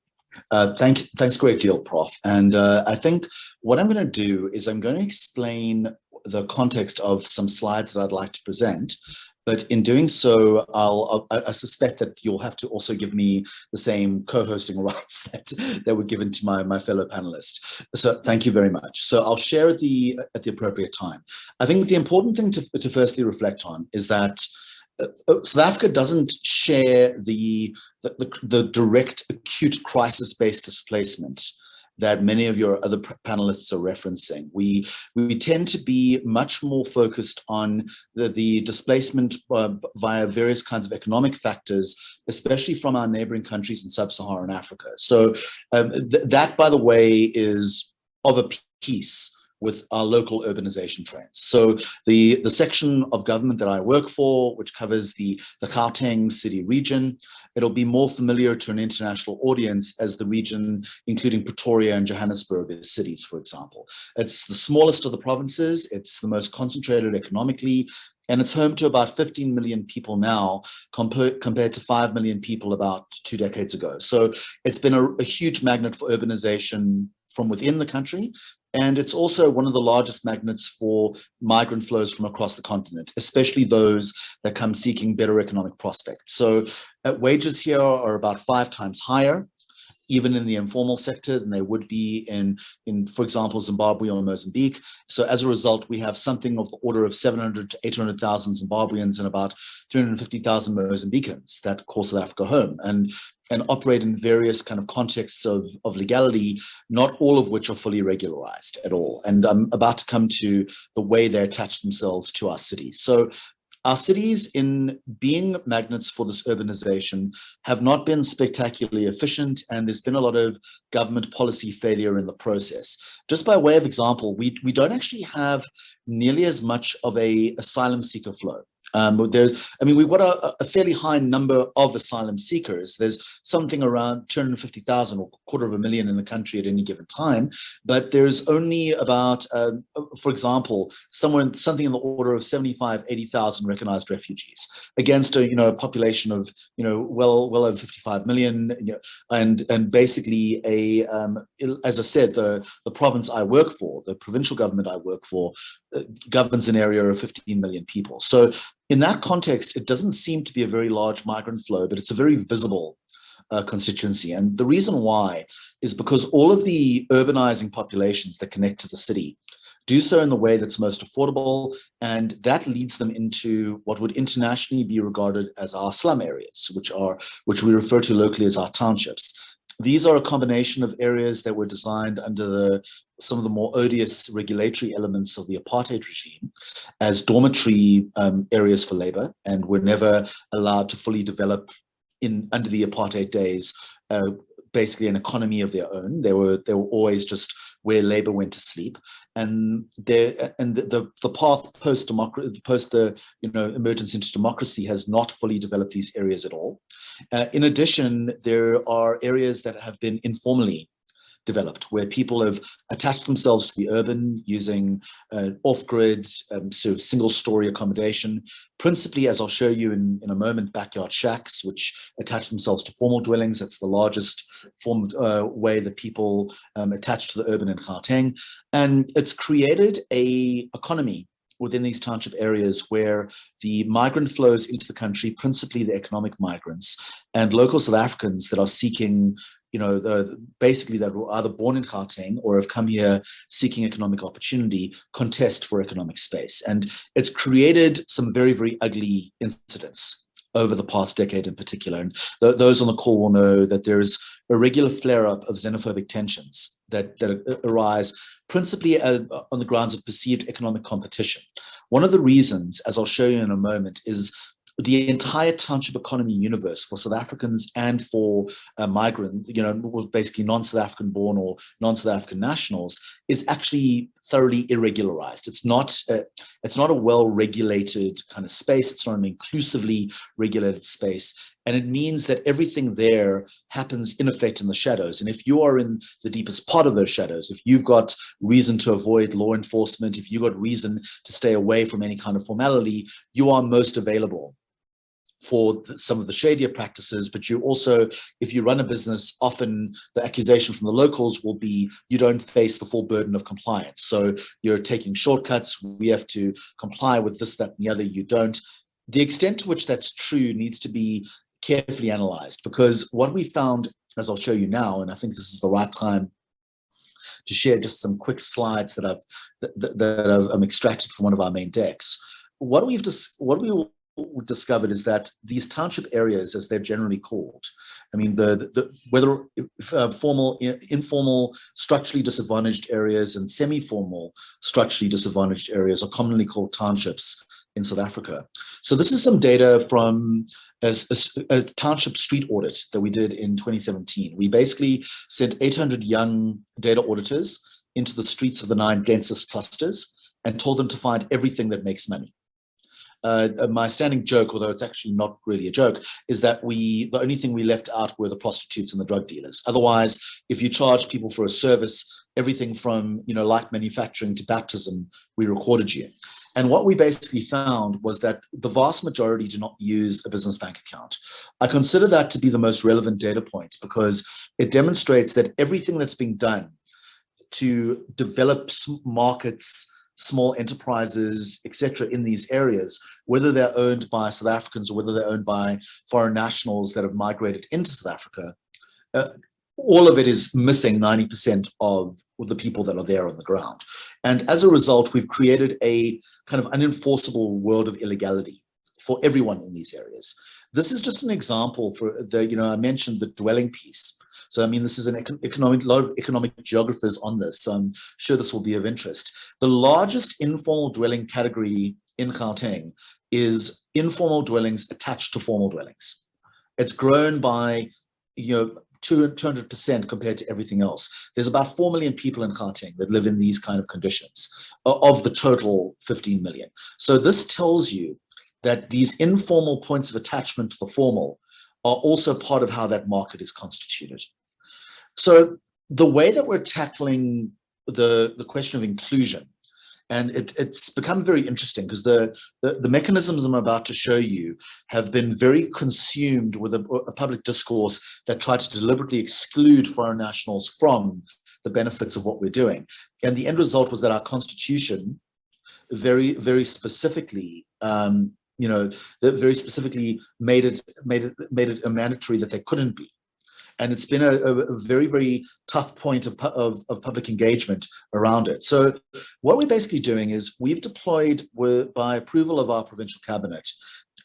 Thanks a great deal, Prof. And I think what I'm going to do is I'm going to explain the context of some slides that I'd like to present. But in doing so, I suspect that you'll have to also give me the same co-hosting rights that were given to my fellow panelists. So thank you very much. So I'll share at the appropriate time. I think the important thing to firstly reflect on is that South Africa doesn't share the direct acute crisis-based displacement that many of your other panelists are referencing. We tend to be much more focused on the displacement via various kinds of economic factors, especially from our neighboring countries in sub-Saharan Africa. So that, by the way, is of a piece with our local urbanization trends. So the section of government that I work for, which covers the Gauteng city region, it'll be more familiar to an international audience as the region, including Pretoria and Johannesburg as cities, for example. It's the smallest of the provinces, it's the most concentrated economically, and it's home to about 15 million people now, compared to 5 million people about 2 decades ago. So it's been a huge magnet for urbanization from within the country. And it's also one of the largest magnets for migrant flows from across the continent, especially those that come seeking better economic prospects. So wages here are about 5 times higher, even in the informal sector, than they would be in, for example, Zimbabwe or Mozambique. So as a result, we have something of the order of 700 to 800,000 Zimbabweans and about 350,000 Mozambicans that call South Africa home and operate in various kind of contexts of legality, not all of which are fully regularized at all. And I'm about to come to the way they attach themselves to our cities. So our cities, in being magnets for this urbanization, have not been spectacularly efficient, and there's been a lot of government policy failure in the process. Just by way of example, we don't actually have nearly as much of a asylum seeker flow. We've got a fairly high number of asylum seekers. There's something around 250,000 or 250,000 in the country at any given time, but there's only about, for example, something in the order of 75, 80,000 recognized refugees against a population of well over 55 million, and basically as I said, the province I work for, the provincial government I work for, governs an area of 15 million people. So in that context, it doesn't seem to be a very large migrant flow, but it's a very visible constituency. And the reason why is because all of the urbanizing populations that connect to the city do so in the way that's most affordable, and that leads them into what would internationally be regarded as our slum areas, which we refer to locally as our townships. These are a combination of areas that were designed under some of the more odious regulatory elements of the apartheid regime as dormitory areas for labor, and were never allowed to fully develop under the apartheid days, basically an economy of their own. They were always just where labor went to sleep, and the path post the emergence into democracy has not fully developed these areas at all. In addition, there are areas that have been informally developed, where people have attached themselves to the urban using off-grid sort of single-story accommodation, principally, as I'll show you in a moment, backyard shacks, which attach themselves to formal dwellings. That's the largest form way that people attach to the urban in Gauteng. And it's created an economy within these township areas where the migrant flows into the country, principally the economic migrants, and local South Africans that are seeking, basically that were either born in Gauteng or have come here seeking economic opportunity, contest for economic space. And it's created some very, very ugly incidents over the past decade in particular. And those on the call will know that there is a regular flare-up of xenophobic tensions that arise principally on the grounds of perceived economic competition. One of the reasons, as I'll show you in a moment, is the entire township economy universe for South Africans and for migrant, basically non-South African born or non-South African nationals, is actually thoroughly irregularized. It's not a well-regulated kind of space. It's not an inclusively regulated space. And it means that everything there happens in effect in the shadows. And if you are in the deepest part of those shadows, if you've got reason to avoid law enforcement, if you've got reason to stay away from any kind of formality, you are most available for some of the shadier practices. But you also, if you run a business, often the accusation from the locals will be you don't face the full burden of compliance. So you're taking shortcuts. We have to comply with this, that, and the other. You don't. The extent to which that's true needs to be carefully analyzed, because what we found, as I'll show you now, and I think this is the right time to share just some quick slides that I've extracted from one of our main decks. What we discovered is that these township areas, as they're generally called, I mean, whether formal, informal, structurally disadvantaged areas and semi-formal, structurally disadvantaged areas are commonly called townships in South Africa. So this is some data from a township street audit that we did in 2017. We basically sent 800 young data auditors into the streets of the 9 densest clusters and told them to find everything that makes money. My standing joke, although it's actually not really a joke, is that the only thing we left out were the prostitutes and the drug dealers. Otherwise, if you charge people for a service, everything from light manufacturing to baptism, we recorded you. And what we basically found was that the vast majority do not use a business bank account. I consider that to be the most relevant data point, because it demonstrates that everything that's being done to develop markets, small enterprises, etc., in these areas, whether they're owned by South Africans or whether they're owned by foreign nationals that have migrated into South Africa, all of it is missing 90% of the people that are there on the ground. And as a result, we've created a kind of unenforceable world of illegality for everyone in these areas. This is just an example for I mentioned the dwelling piece. So, I mean, this is a lot of economic geographers on this. So I'm sure this will be of interest. The largest informal dwelling category in Gauteng is informal dwellings attached to formal dwellings. It's grown by, 200% compared to everything else. There's about 4 million people in Gauteng that live in these kind of conditions of the total 15 million. So this tells you that these informal points of attachment to the formal are also part of how that market is constituted. So the way that we're tackling the question of inclusion, and it's become very interesting because the mechanisms I'm about to show you have been very consumed with a public discourse that tried to deliberately exclude foreign nationals from the benefits of what we're doing. And the end result was that our constitution very, very specifically very specifically made it a mandatory that they couldn't be. And it's been a very, very tough point of public engagement around it. So what we're basically doing is we've deployed, by approval of our provincial cabinet,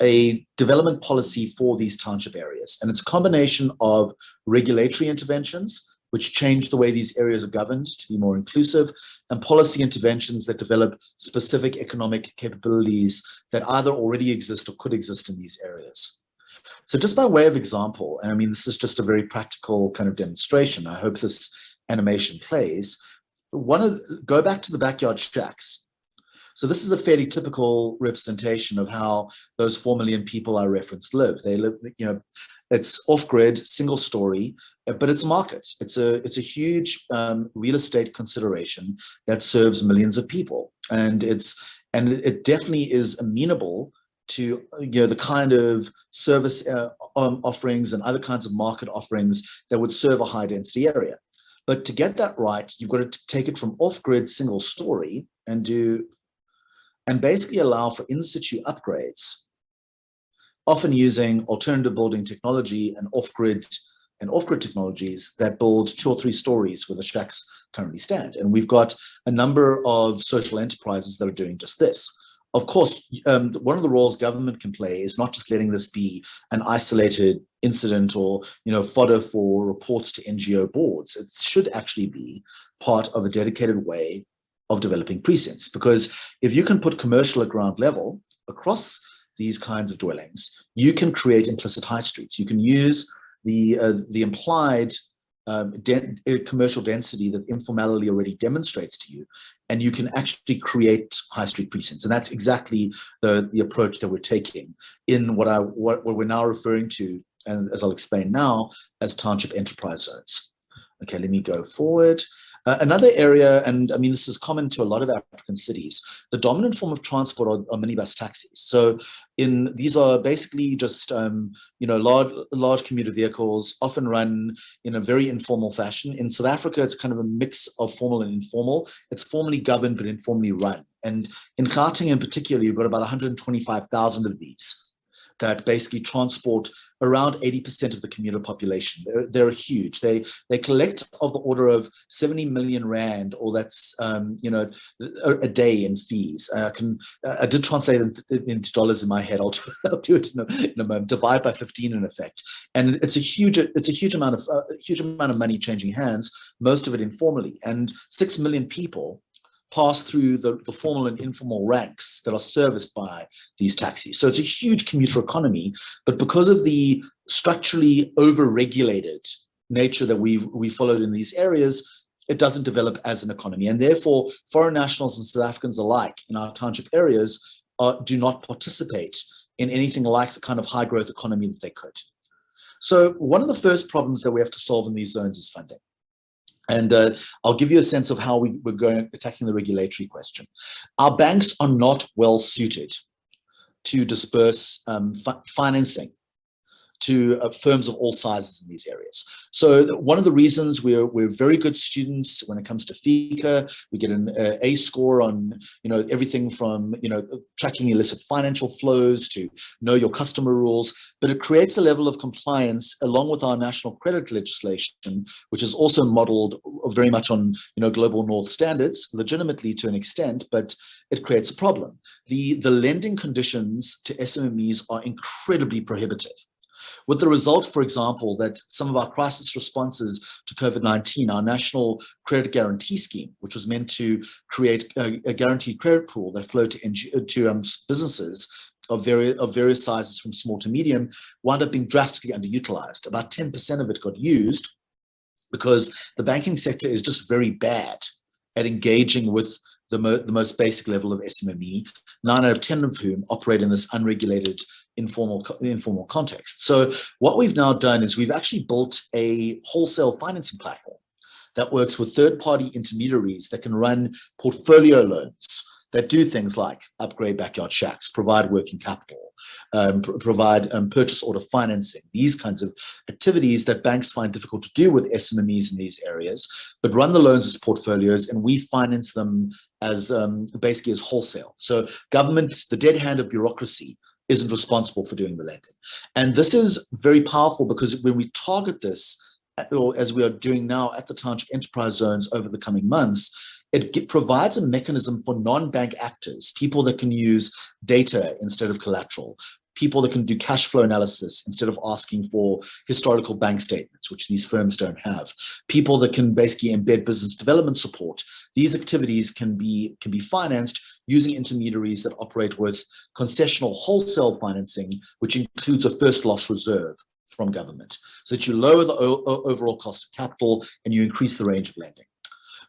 a development policy for these township areas. And it's a combination of regulatory interventions, which change the way these areas are governed to be more inclusive, and policy interventions that develop specific economic capabilities that either already exist or could exist in these areas. So just by way of example, and I mean, this is just a very practical kind of demonstration. I hope this animation plays. Go back to the backyard shacks. So this is a fairly typical representation of how those 4 million people I referenced live. They live, it's off-grid, single story, but it's a market. It's a huge real estate consideration that serves millions of people, and it definitely is amenable to the kind of service offerings and other kinds of market offerings that would serve a high density area. But to get that right, you've got to take it from off-grid single story and basically allow for in-situ upgrades, often using alternative building technology and off-grid technologies that build 2 or 3 stories where the shacks currently stand. And we've got a number of social enterprises that are doing just this. of course, one of the roles government can play is not just letting this be an isolated incident or, fodder for reports to NGO boards. It should actually be part of a dedicated way of developing precincts, because if you can put commercial at ground level across these kinds of dwellings, you can create implicit high streets. You can use the implied commercial density that informality already demonstrates to you, and you can actually create high street precincts. And that's exactly the approach that we're taking in what we're now referring to, and as I'll explain now, as township enterprise zones. Okay, let me go forward. Another area, and I mean, this is common to a lot of African cities, the dominant form of transport are minibus taxis. So these are basically just, large commuter vehicles, often run in a very informal fashion. In South Africa, it's kind of a mix of formal and informal. It's formally governed, but informally run. And in Gauteng in particular, you've got about 125,000 of these that basically transport around 80% of the commuter population. They're huge. They collect of the order of 70 million rand, or that's a day in fees. I did translate it into dollars in my head. I'll do it in a moment. Divide by 15 in effect, and it's a huge amount of money changing hands. Most of it informally, and 6 million people pass through the formal and informal ranks that are serviced by these taxis. So it's a huge commuter economy, but because of the structurally over-regulated nature that we followed in these areas, it doesn't develop as an economy. And therefore, foreign nationals and South Africans alike in our township areas do not participate in anything like the kind of high growth economy that they could. So one of the first problems that we have to solve in these zones is funding. And I'll give you a sense of how we're attacking the regulatory question. Our banks are not well suited to disperse financing to firms of all sizes in these areas. So one of the reasons we're very good students when it comes to FICA, we get an A score on everything from tracking illicit financial flows to know your customer rules, but it creates a level of compliance along with our national credit legislation, which is also modeled very much on global north standards, legitimately to an extent, but it creates a problem. The lending conditions to SMMEs are incredibly prohibitive, with the result, for example, that some of our crisis responses to COVID-19, our National Credit Guarantee Scheme, which was meant to create a guaranteed credit pool that flowed to businesses of various sizes from small to medium, wound up being drastically underutilized. About 10% of it got used because the banking sector is just very bad at engaging with the most basic level of SMME, 9 out of 10 of whom operate in this unregulated informal context. So what we've now done is we've actually built a wholesale financing platform that works with third-party intermediaries that can run portfolio loans that do things like upgrade backyard shacks, provide working capital, provide purchase order financing, these kinds of activities that banks find difficult to do with SMMEs in these areas, but run the loans as portfolios, and we finance them as basically as wholesale. So government, the dead hand of bureaucracy, isn't responsible for doing the lending. And this is very powerful because when we target this, or as we are doing now at the township enterprise zones over the coming months, it provides a mechanism for non-bank actors, people that can use data instead of collateral, people that can do cash flow analysis instead of asking for historical bank statements, which these firms don't have, people that can basically embed business development support. These activities can be financed using intermediaries that operate with concessional wholesale financing, which includes a first loss reserve from government, so that you lower the overall cost of capital and you increase the range of lending.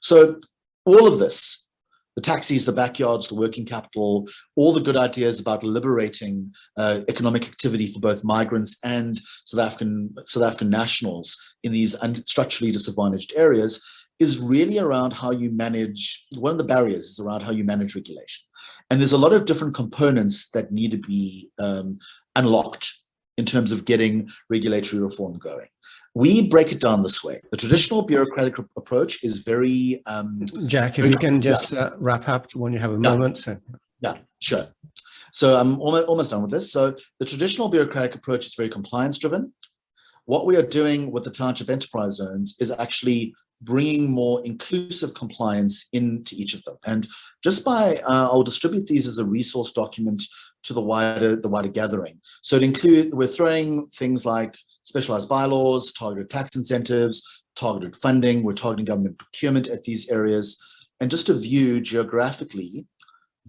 So all of this, the taxis, the backyards, the working capital, all the good ideas about liberating economic activity for both migrants and South African nationals in these structurally disadvantaged areas is really around how you manage, one of the barriers is around how you manage regulation. And there's a lot of different components that need to be unlocked in terms of getting regulatory reform going. We break it down this way. The traditional bureaucratic approach is very... Jak, if you can just wrap up when you have a moment. So. Yeah, sure. So I'm almost done with this. So the traditional bureaucratic approach is very compliance driven. what we are doing with the township enterprise zones is actually bringing more inclusive compliance into each of them. And just by, I'll distribute these as a resource document to the wider gathering. So we're throwing things like specialized bylaws, targeted tax incentives, targeted funding. We're targeting government procurement at these areas, and just a view geographically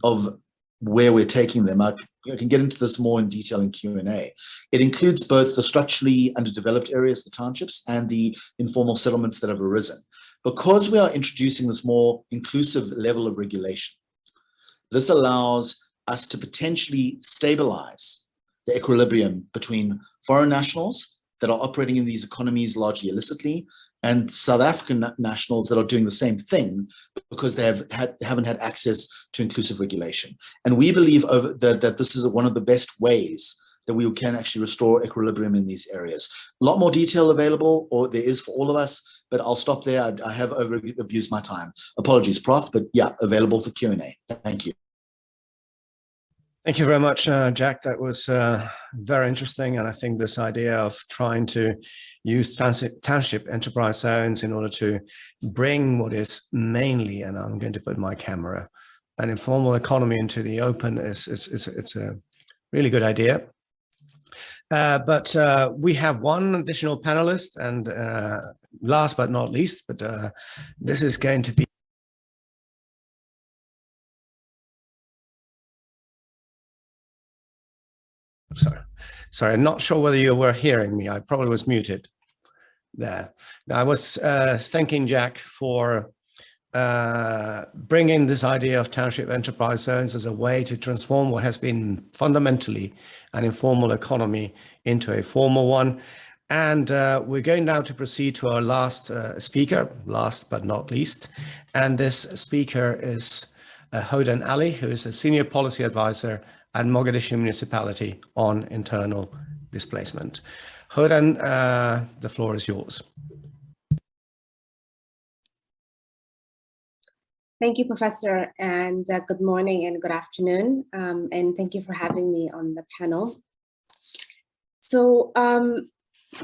of where we're taking them. I can get into this more in detail in Q&A. It includes both the structurally underdeveloped areas, the townships, and the informal settlements that have arisen. Because we are introducing this more inclusive level of regulation, this allows us to potentially stabilize the equilibrium between foreign nationals that are operating in these economies largely illicitly and South African nationals that are doing the same thing because they haven't had access to inclusive regulation. And we believe that this is one of the best ways that we can actually restore equilibrium in these areas. A lot more detail available, or there is for all of us, but I'll stop there. I have abused my time. Apologies, Prof, but yeah, available for Q&A. Thank you. Thank you very much, Jack. That was very interesting. And I think this idea of trying to use township enterprise zones in order to bring what is mainly, and I'm going to put my camera, an informal economy into the open it's a really good idea. But we have one additional panelist, and last but not least, but this is going to be Sorry, I'm not sure whether you were hearing me. I probably was muted there. Now, I was thanking Jack for bringing this idea of township enterprise zones as a way to transform what has been fundamentally an informal economy into a formal one. And we're going now to proceed to our last speaker, last but not least. And this speaker is Hodan Ali, who is a senior policy advisor at Mogadishu Municipality on internal displacement. Hodan, the floor is yours. Thank you, Professor, and good morning and good afternoon. And thank you for having me on the panel. So I'm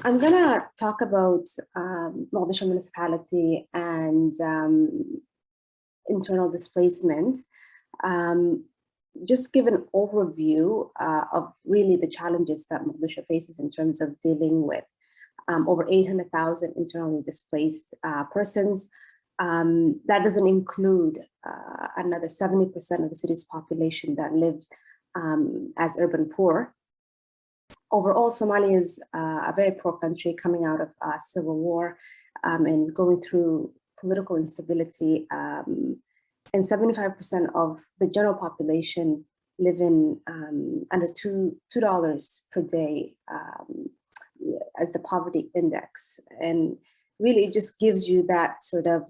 gonna talk about Mogadishu Municipality and internal displacement. Just give an overview of really the challenges that Mogadishu faces in terms of dealing with over 800,000 internally displaced persons. That doesn't include another 70% of the city's population that lives as urban poor. Overall, Somalia is a very poor country coming out of civil war and going through political instability. And 75% of the general population live in under $2 per day as the poverty index. And really, it just gives you that sort of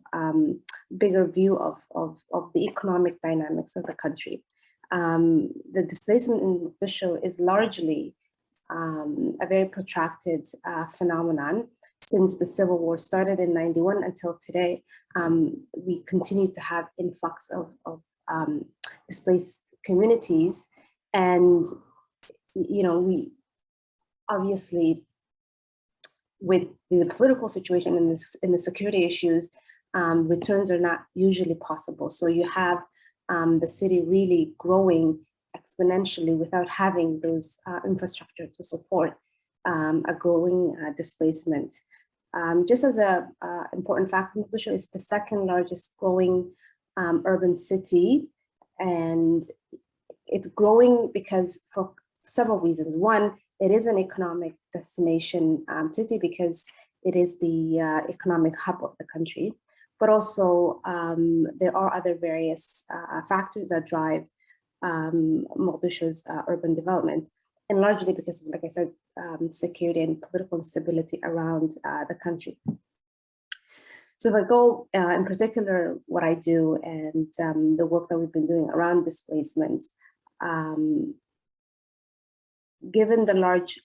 bigger view of the economic dynamics of the country. The displacement in Mogadishu is largely a very protracted phenomenon. Since the civil war started in '91 until today, we continue to have influx of displaced communities. And, you know, we obviously, with the political situation and the security issues, returns are not usually possible. So you have the city really growing exponentially without having those infrastructure to support a growing displacement. Just as an important fact, Mogadishu is the second largest growing urban city, and it's growing because for several reasons. One, it is an economic destination city because it is the economic hub of the country, but also there are other various factors that drive Mogadishu's urban development, and largely because, like I said, security and political instability around the country. So if I go in particular what I do and the work that we've been doing around displacement, given the large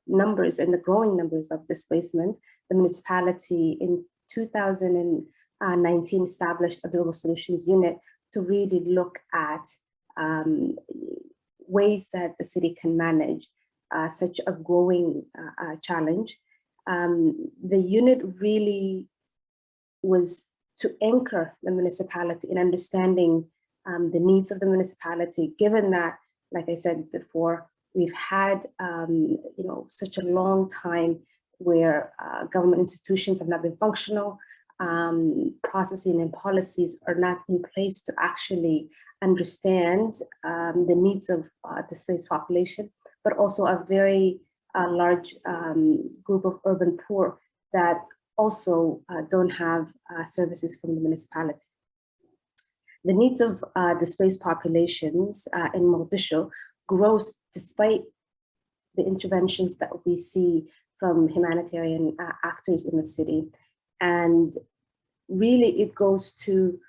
numbers and the growing numbers of displacement, the municipality in 2019 established a global solutions unit to really look at ways that the city can manage such a growing challenge. the unit really was to anchor the municipality in understanding the needs of the municipality, given that, like I said before, we've had such a long time where government institutions have not been functional, processing and policies are not in place to actually understand the needs of displaced population, but also a very large group of urban poor that also don't have services from the municipality. The needs of displaced populations in Mogadishu grows despite the interventions that we see from humanitarian actors in the city. And really it goes to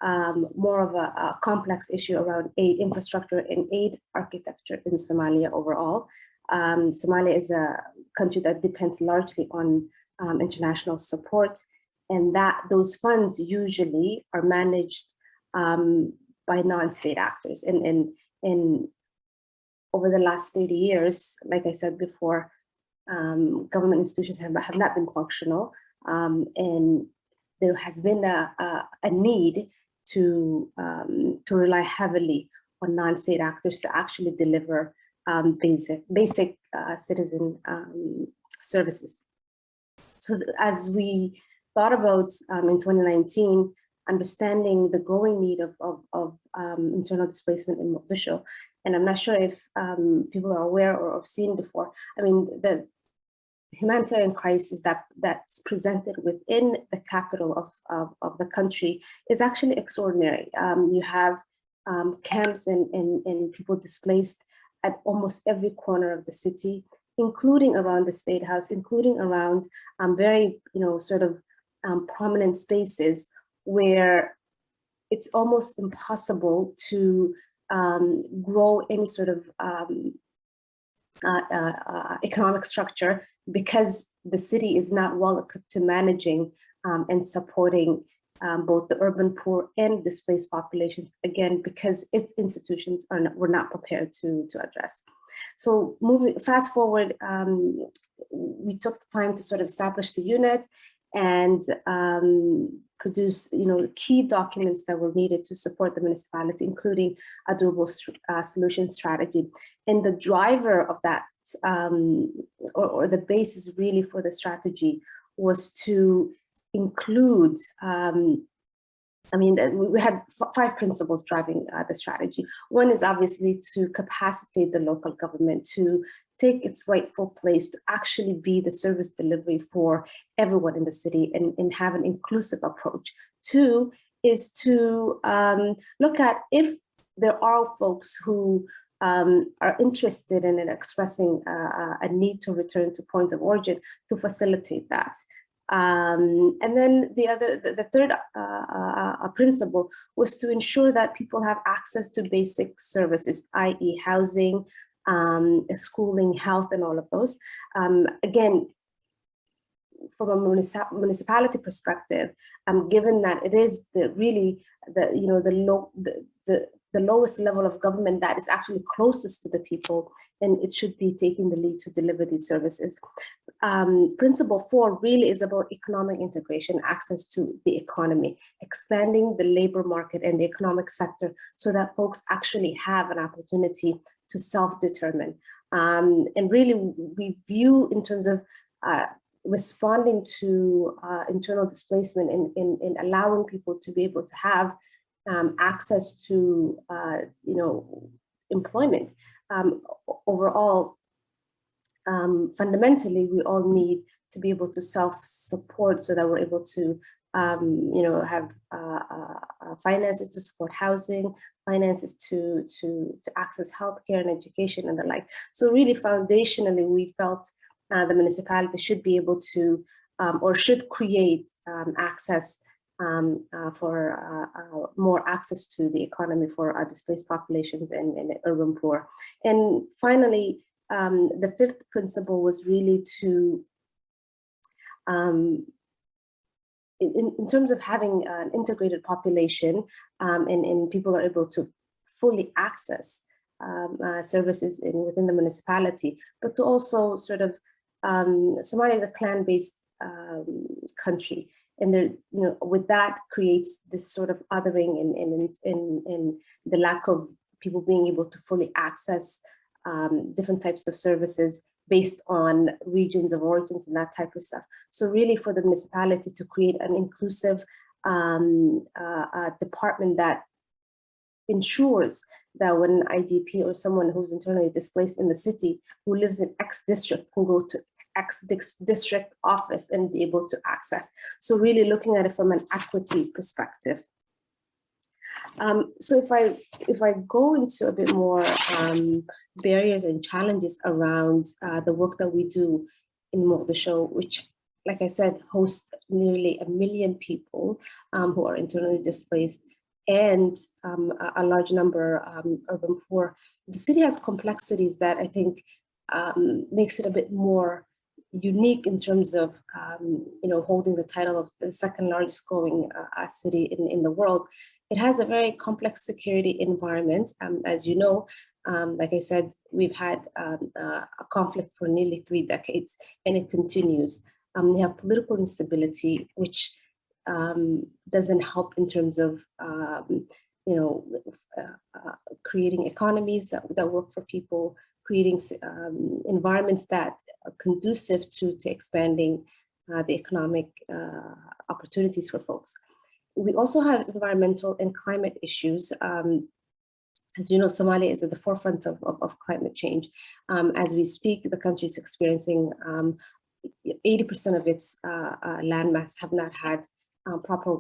more of a complex issue around aid infrastructure and aid architecture in Somalia overall. Somalia is a country that depends largely on international support, and that those funds usually are managed by non-state actors. And over the last 30 years, like I said before, government institutions have not been functional, and there has been a need to rely heavily on non-state actors to actually deliver basic citizen services. So as we thought about in 2019, understanding the growing need of internal displacement in Mogadishu, and I'm not sure if people are aware or have seen before, I mean, the humanitarian crisis that's presented within the capital of the country is actually extraordinary. You have camps and people displaced at almost every corner of the city, including around the State House, including around very, prominent spaces where it's almost impossible to grow any sort of economic structure because the city is not well equipped to managing and supporting both the urban poor and displaced populations, again, because its institutions were not prepared to address. So fast forward, we took the time to sort of establish the unit and produce, key documents that were needed to support the municipality, including a durable solution strategy. And the driver of that, or the basis really for the strategy, was to include, we had 5 principles driving the strategy. One is obviously to capacitate the local government to take its rightful place to actually be the service delivery for everyone in the city and have an inclusive approach. 2 is to look at if there are folks who are interested in expressing a need to return to point of origin, to facilitate that. And then the third principle was to ensure that people have access to basic services, i.e. housing, schooling, health, and all of those. Again, from a municipality perspective, given that it is the lowest level of government that is actually closest to the people, and it should be taking the lead to deliver these services. Principle 4 really is about economic integration, access to the economy, expanding the labor market and the economic sector so that folks actually have an opportunity to self-determine. And really, we view in terms of responding to internal displacement and allowing people to be able to have access to employment. Overall, fundamentally, we all need to be able to self-support so that we're able to have finances to support housing, finances to access healthcare and education and the like. So really foundationally, we felt the municipality should be able to or should create access for more access to the economy for displaced populations and urban poor. And finally, the 5th principle was really to, in terms of having an integrated population and people are able to fully access services within the municipality, but to also sort of Somalia is a clan-based country, and there, with that creates this sort of othering in the lack of people being able to fully access different types of services based on regions of origins and that type of stuff. So really for the municipality to create an inclusive department that ensures that when an IDP or someone who's internally displaced in the city who lives in X district can go to X district office and be able to access. So really looking at it from an equity perspective. So if I go into a bit more barriers and challenges around the work that we do in Mogadishu, which, like I said, hosts nearly 1 million people who are internally displaced and a large number urban poor. The city has complexities that I think makes it a bit more unique in terms of holding the title of the second largest growing city in the world. It has a very complex security environment. As you know, like I said, we've had a conflict for nearly 3 decades, and it continues. We have political instability, which doesn't help in terms of creating economies that work for people, creating environments that are conducive to expanding the economic opportunities for folks. We also have environmental and climate issues. As you know, Somalia is at the forefront of climate change. As we speak, the country is experiencing 80% of its landmass have not had proper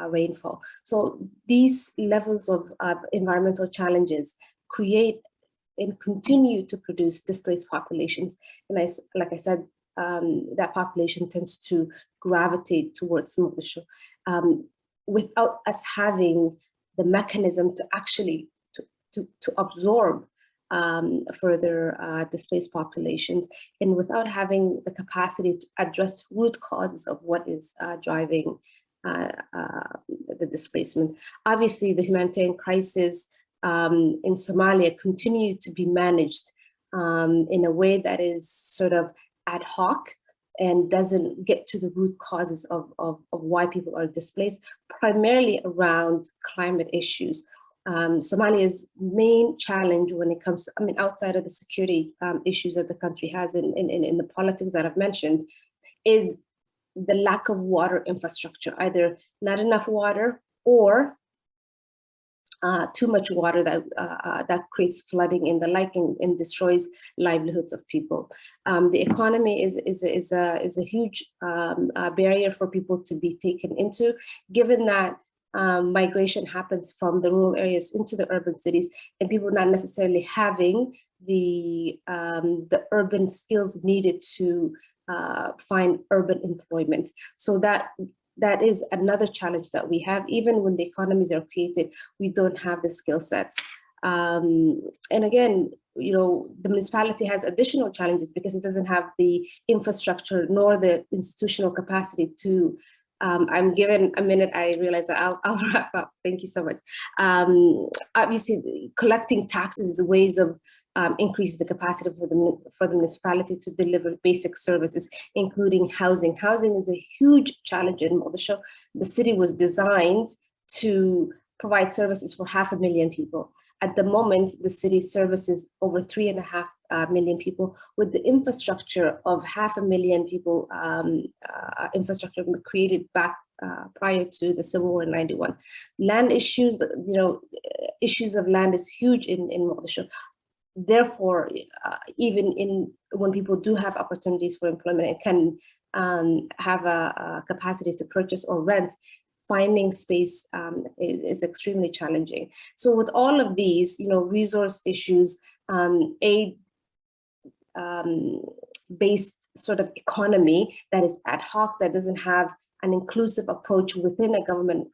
rainfall. So these levels of environmental challenges create and continue to produce displaced populations. And like I said, that population tends to gravitate towards Mogadishu without us having the mechanism to actually to absorb further displaced populations, and without having the capacity to address root causes of what is driving the displacement. Obviously, the humanitarian crisis in Somalia continue to be managed in a way that is sort of ad hoc and doesn't get to the root causes of why people are displaced, primarily around climate issues. Somalia's main challenge when it comes to, outside of the security issues that the country has in the politics that I've mentioned, is the lack of water infrastructure, either not enough water or too much water that creates flooding and the like and destroys livelihoods of people. The economy is a huge barrier for people to be taken into, given that migration happens from the rural areas into the urban cities, and people not necessarily having the urban skills needed to find urban employment. So that is another challenge that we have. Even when the economies are created, we don't have the skill sets. And again, the municipality has additional challenges because it doesn't have the infrastructure nor the institutional capacity to. I'm given a minute, I realize that I'll wrap up. Thank you so much. Obviously, collecting taxes is ways of increasing the capacity for the municipality to deliver basic services, including housing. Housing is a huge challenge in Mogadishu. The city was designed to provide services for 500,000 people. At the moment, the city services over 3.5 million people with the infrastructure of 500,000 people, infrastructure created back prior to the Civil War in '91. Land issues, issues of land is huge in Mogadishu. Therefore, even when people do have opportunities for employment and can have a capacity to purchase or rent, finding space is extremely challenging. So with all of these, resource issues, aid based sort of economy that is ad hoc, that doesn't have an inclusive approach within a government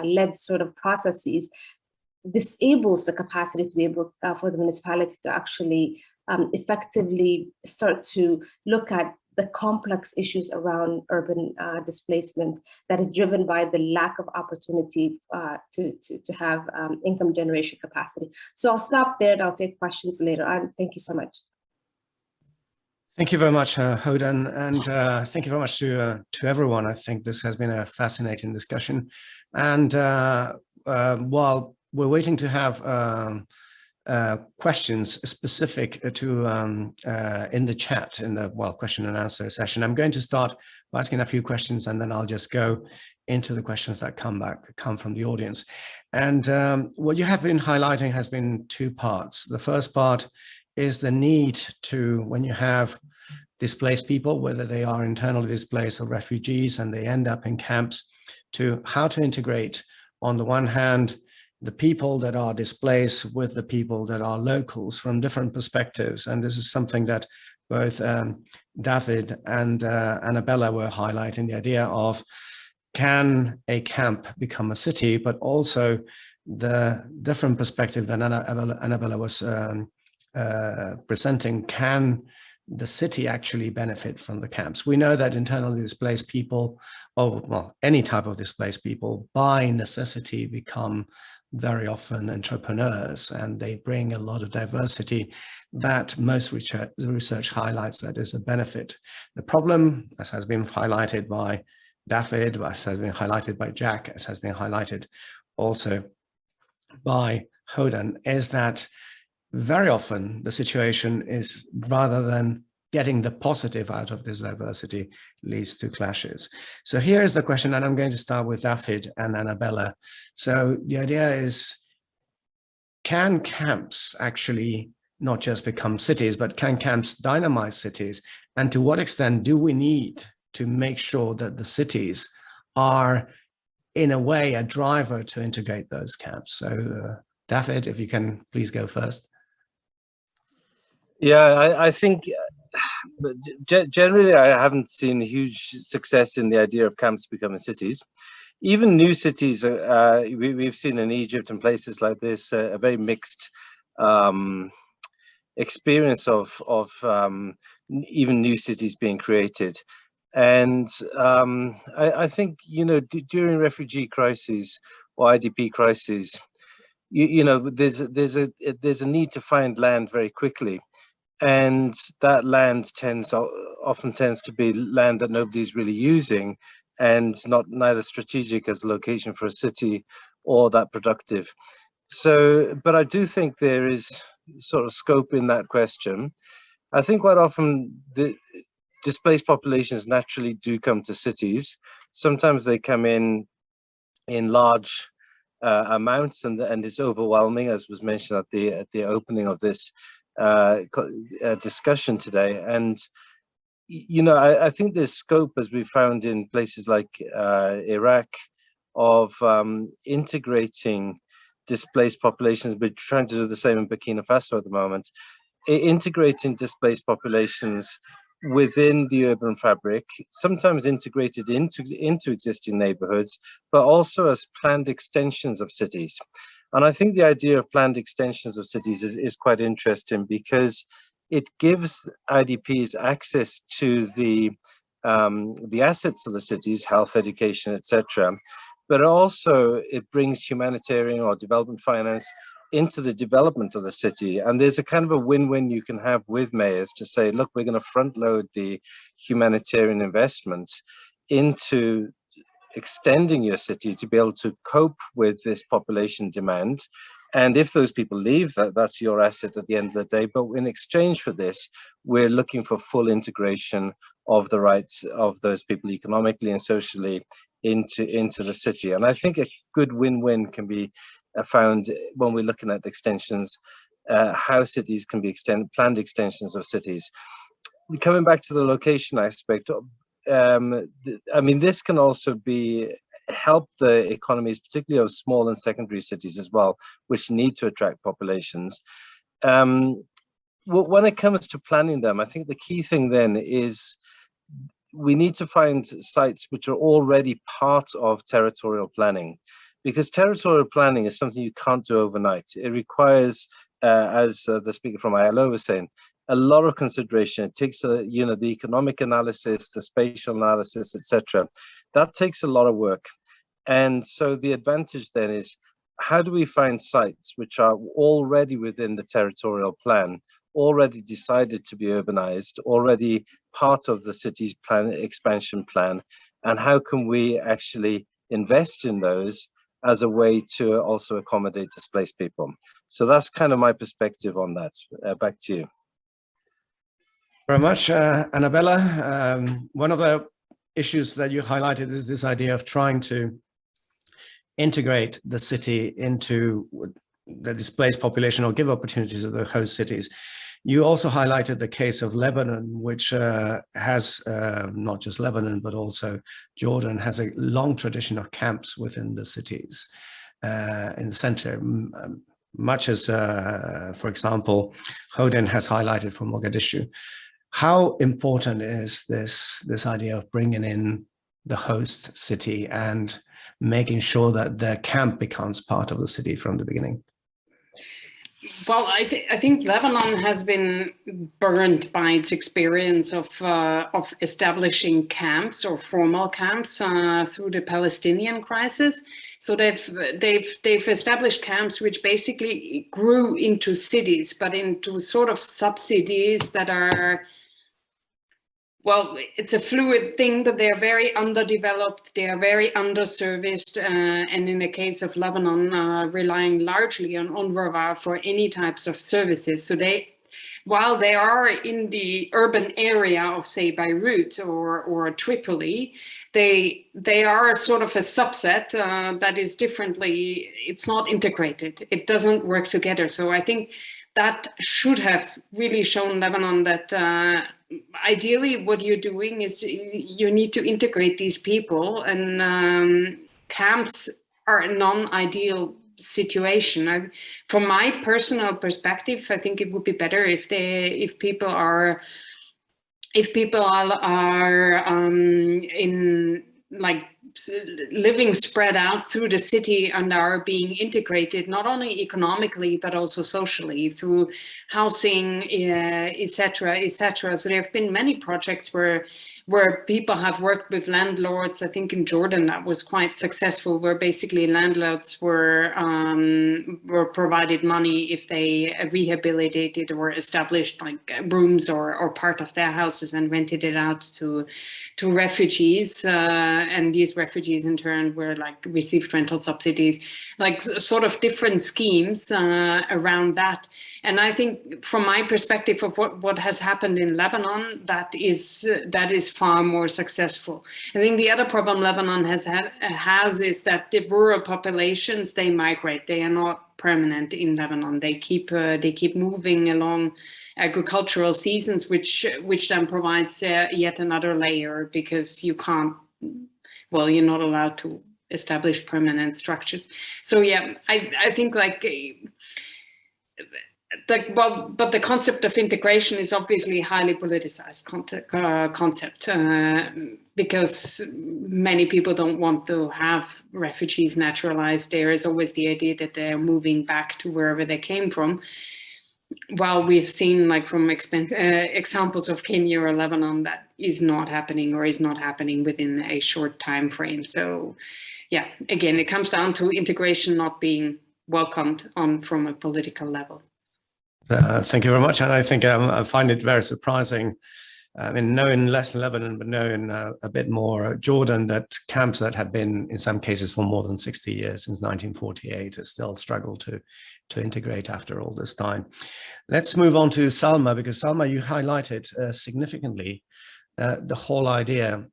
led sort of processes, disables the capacity to be able for the municipality to actually effectively start to look at the complex issues around urban displacement that is driven by the lack of opportunity to have income generation capacity. So I'll stop there and I'll take questions later on. Thank you so much. Thank you very much, Hodan, and thank you very much to everyone. I think this has been a fascinating discussion. And while we're waiting to have questions specific to in the chat, in the question and answer session, I'm going to start by asking a few questions, and then I'll just go into the questions that come from the audience. And what you have been highlighting has been two parts. The first part is the need to, when you have displaced people, whether they are internally displaced or refugees, and they end up in camps, to how to integrate, on the one hand, the people that are displaced with the people that are locals from different perspectives. And this is something that both Dyfed and Annabella were highlighting, the idea of, can a camp become a city, but also the different perspective that Annabella was presenting, can the city actually benefit from the camps? We know that internally displaced people, or well, any type of displaced people, by necessity become very often entrepreneurs, and they bring a lot of diversity that most research highlights that is a benefit. The problem, as has been highlighted by Dyfed, as has been highlighted by Jak, as has been highlighted also by Hodan, is that very often the situation is, rather than getting the positive out of this diversity, leads to clashes. So here is the question, and I'm going to start with Dyfed and Annabella. So the idea is, can camps actually not just become cities, but can camps dynamize cities? And to what extent do we need to make sure that the cities are, in a way, a driver to integrate those camps? So Dyfed, if you can please go first. Yeah, I think generally I haven't seen huge success in the idea of camps becoming cities. Even new cities, we've seen in Egypt and places like this, a very mixed experience of even new cities being created. And I think, during refugee crises or IDP crises, there's a need to find land very quickly. And that land often tends to be land that nobody's really using, and neither strategic as a location for a city or that productive. So, but I do think there is sort of scope in that question. I think quite often the displaced populations naturally do come to cities. Sometimes they come in large amounts, and it's overwhelming, as was mentioned at the opening of this discussion today. And I think there's scope, as we found in places like Iraq, of integrating displaced populations. We're trying to do the same in Burkina Faso at the moment, integrating displaced populations within the urban fabric, sometimes integrated into existing neighborhoods, but also as planned extensions of cities. And I think the idea of planned extensions of cities is quite interesting, because it gives IDPs access to the assets of the cities, health, education, etc. But also it brings humanitarian or development finance into the development of the city. And there's a kind of a win-win you can have with mayors to say, look, we're going to front load the humanitarian investment into extending your city to be able to cope with this population demand. And if those people leave, that's your asset at the end of the day. But in exchange for this, we're looking for full integration of the rights of those people economically and socially into the city. And I think a good win-win can be found when we're looking at extensions, how cities can be planned extensions of cities. Coming back to the location aspect, I mean, this can also help the economies, particularly of small and secondary cities as well, which need to attract populations. When it comes to planning them, I think the key thing then is we need to find sites which are already part of territorial planning, because territorial planning is something you can't do overnight. It requires, as the speaker from ILO was saying, a lot of consideration. It takes the economic analysis, the spatial analysis, etc. That takes a lot of work. And so the advantage then is, how do we find sites which are already within the territorial plan, already decided to be urbanized, already part of the city's expansion plan, and how can we actually invest in those as a way to also accommodate displaced people? So that's kind of my perspective on that. Back to you. Very much, Annabella. One of the issues that you highlighted is this idea of trying to integrate the city into the displaced population or give opportunities to the host cities. You also highlighted the case of Lebanon, which has not just Lebanon, but also Jordan has a long tradition of camps within the cities in the center, much as, for example, Hodan has highlighted from Mogadishu. How important is this idea of bringing in the host city and making sure that the camp becomes part of the city from the beginning? Well, I think Lebanon has been burned by its experience of establishing camps or formal camps through the Palestinian crisis. So they've established camps which basically grew into cities, but into sort of subcities that are, well, it's a fluid thing, but they're very underdeveloped, they are very underserviced, and in the case of Lebanon, relying largely on UNRWA for any types of services. So while they are in the urban area of, say, Beirut or Tripoli, they are sort of a subset that is differently, it's not integrated, it doesn't work together. So I think that should have really shown Lebanon that ideally what you're doing is you need to integrate these people, and camps are a non-ideal situation. From my personal perspective, I think it would be better if people are in like living spread out through the city and are being integrated not only economically but also socially through housing, etc., etc. So there have been many projects where people have worked with landlords. I think in Jordan that was quite successful, where basically landlords were provided money if they rehabilitated or established like rooms or part of their houses and rented it out to refugees, and these refugees in turn were like received rental subsidies, like sort of different schemes around that. And I think from my perspective of what has happened in Lebanon, that is far more successful. I think the other problem Lebanon has is that the rural populations, they migrate. They are not permanent in Lebanon. They keep moving along agricultural seasons, which then provides yet another layer, because you can't, well, you're not allowed to establish permanent structures. So yeah, I think like but the concept of integration is obviously a highly politicized concept, because many people don't want to have refugees naturalized. There is always the idea that they're moving back to wherever they came from. While we've seen, like from examples of Kenya or Lebanon, that is not happening, or is not happening within a short time frame. So yeah, again, it comes down to integration not being welcomed from a political level. Thank you very much. And I think I find it very surprising, knowing less than Lebanon, but knowing a bit more Jordan, that camps that have been in some cases for more than 60 years, since 1948, has still struggled to integrate after all this time. Let's move on to Salma, because Salma, you highlighted significantly the whole idea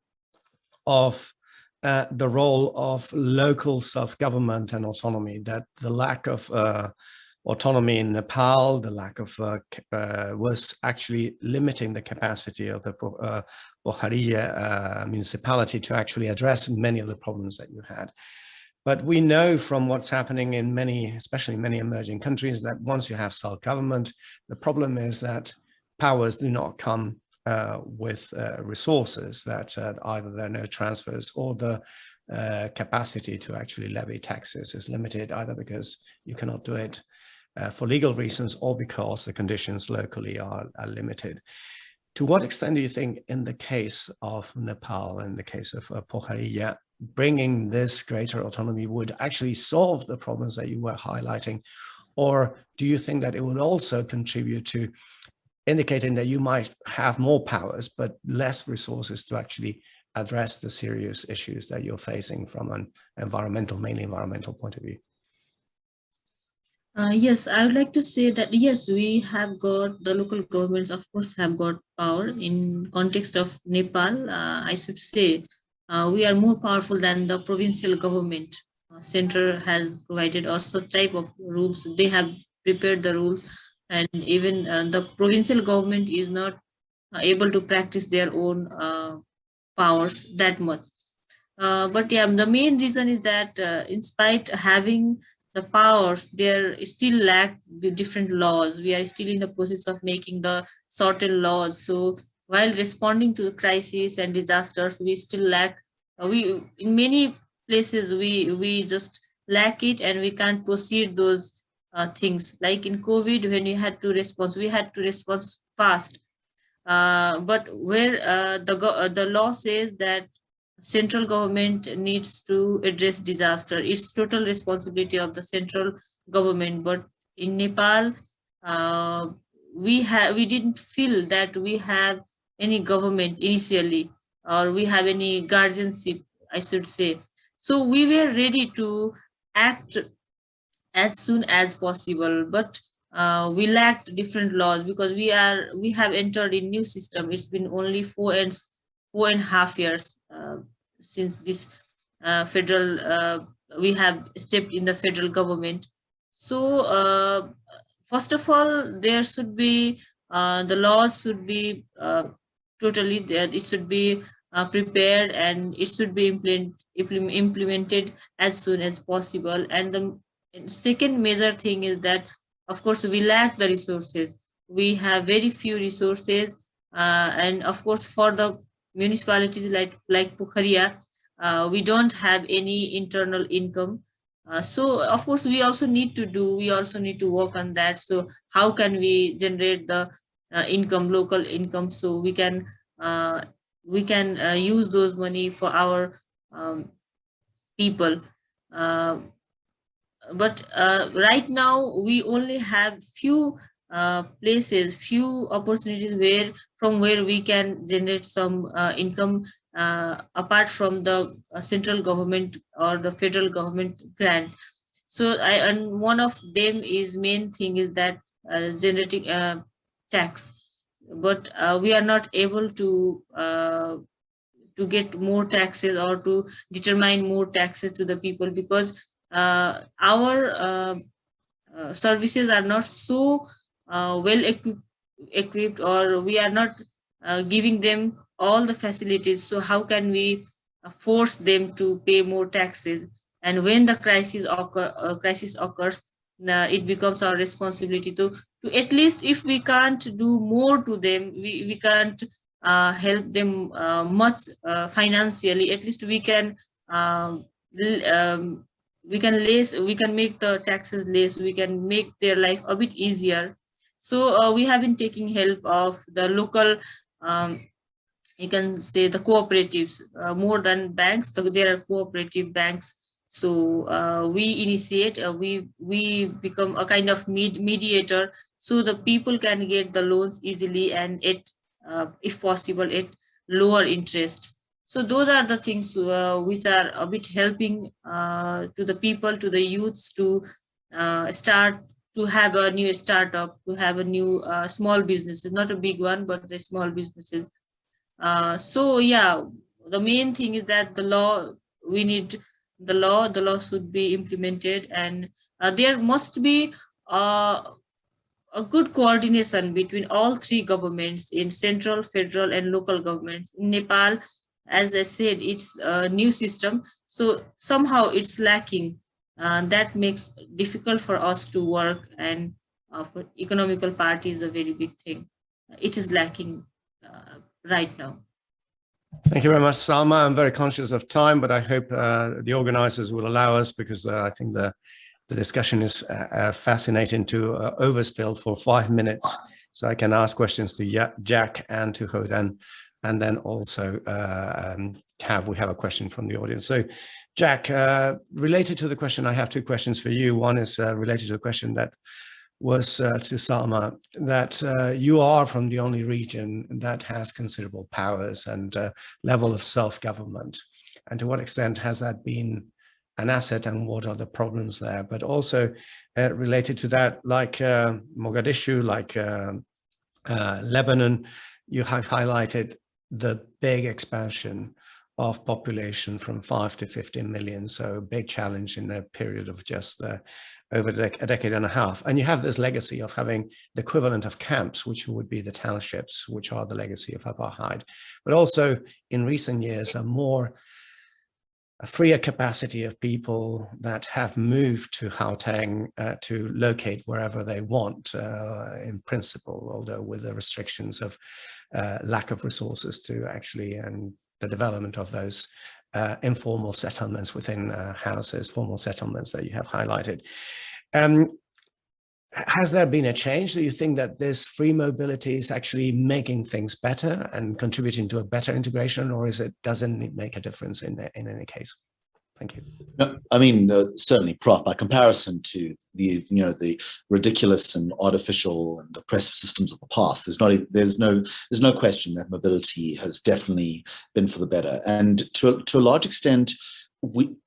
of the role of local self-government and autonomy, that the lack of autonomy in Nepal, the lack of was actually limiting the capacity of the Bokharia municipality to actually address many of the problems that you had. But we know from what's happening in many, especially many emerging countries, that once you have self-government, the problem is that powers do not come with resources, that either there are no transfers, or the capacity to actually levy taxes is limited, either because you cannot do it for legal reasons, or because the conditions locally are limited. To what extent do you think, in the case of Nepal, in the case of Bokharia, bringing this greater autonomy would actually solve the problems that you were highlighting? Or do you think that it would also contribute to indicating that you might have more powers, but less resources to actually address the serious issues that you're facing from an mainly environmental point of view. Yes, I would like to say that yes, we have got the local governments, of course, have got power. In context of Nepal, I should say we are more powerful than the provincial government. Center has provided also type of rules. They have prepared the rules, and even the provincial government is not able to practice their own powers that much. But yeah, the main reason is that in spite having the powers, there still lack the different laws. We are still in the process of making the sorted laws. So while responding to the crises and disasters, we still lack. We in many places we just lack it, and we can't proceed those things. Like in COVID, when we had to respond fast. But where the law says that central government needs to address disaster, it's total responsibility of the central government. But in Nepal, we didn't feel that we have any government initially, or we have any guardianship, I should say. So we were ready to act as soon as possible, but we lacked different laws because we have entered a new system. It's been only 4.5 years since this federal we have stepped in the federal government. So first of all, there should be the laws should be totally there. It should be prepared, and it should be implemented as soon as possible. And the second major thing is that, of course, we lack the resources. We have very few resources, and of course, for the municipalities like Pukharia, we don't have any internal income. So of course, we also need to work on that. So how can we generate the local income, so we can use those money for our people. But right now we only have few places, few opportunities from where we can generate some income apart from the central government or the federal government grant. So and one of them is main thing is that generating tax, but we are not able to get more taxes or to determine more taxes to the people, because our services are not so well equipped, or we are not giving them all the facilities. So how can we force them to pay more taxes? And when the crisis occurs, it becomes our responsibility to at least, if we can't do more to them, we can't help them much financially, at least we can make the taxes less, we can make their life a bit easier. So we have been taking help of the local, you can say the cooperatives, more than banks. There are cooperative banks. So we initiate, we become a kind of mediator, so the people can get the loans easily and if possible at lower interest. So those are the things which are a bit helping to the people, to the youths, to start to have a new startup, to have a new small businesses, not a big one, but the small businesses. So yeah, the main thing is that the law, we need the law should be implemented, and there must be a good coordination between all three governments, in central, federal, and local governments. In Nepal, as I said, it's a new system, so somehow it's lacking. That makes it difficult for us to work, and economical part is a very big thing. It is lacking right now. Thank you very much, Salma. I'm very conscious of time, but I hope the organizers will allow us, because I think the discussion is fascinating, to overspill for 5 minutes, so I can ask questions to Jak and to Hodan, and then also we have a question from the audience. So Jak, related to the question, I have two questions for you. One is related to the question that was to Salma, that you are from the only region that has considerable powers and level of self-government. And to what extent has that been an asset, and what are the problems there? But also related to that, like Mogadishu, like Lebanon, you have highlighted the big expansion of population from 5 to 15 million. So a big challenge in a period of just over a decade and a half. And you have this legacy of having the equivalent of camps, which would be the townships, which are the legacy of apartheid. But also in recent years, a freer capacity of people that have moved to Gauteng to locate wherever they want, in principle, although with the restrictions of lack of resources to actually, and the development of those informal settlements within houses, formal settlements that you have highlighted. Has there been a change? Do you think that this free mobility is actually making things better and contributing to a better integration, or doesn't it make a difference in any case? Thank you. No, I mean, certainly, Prof, by comparison to the ridiculous and artificial and oppressive systems of the past, there's no question that mobility has definitely been for the better. And to a large extent,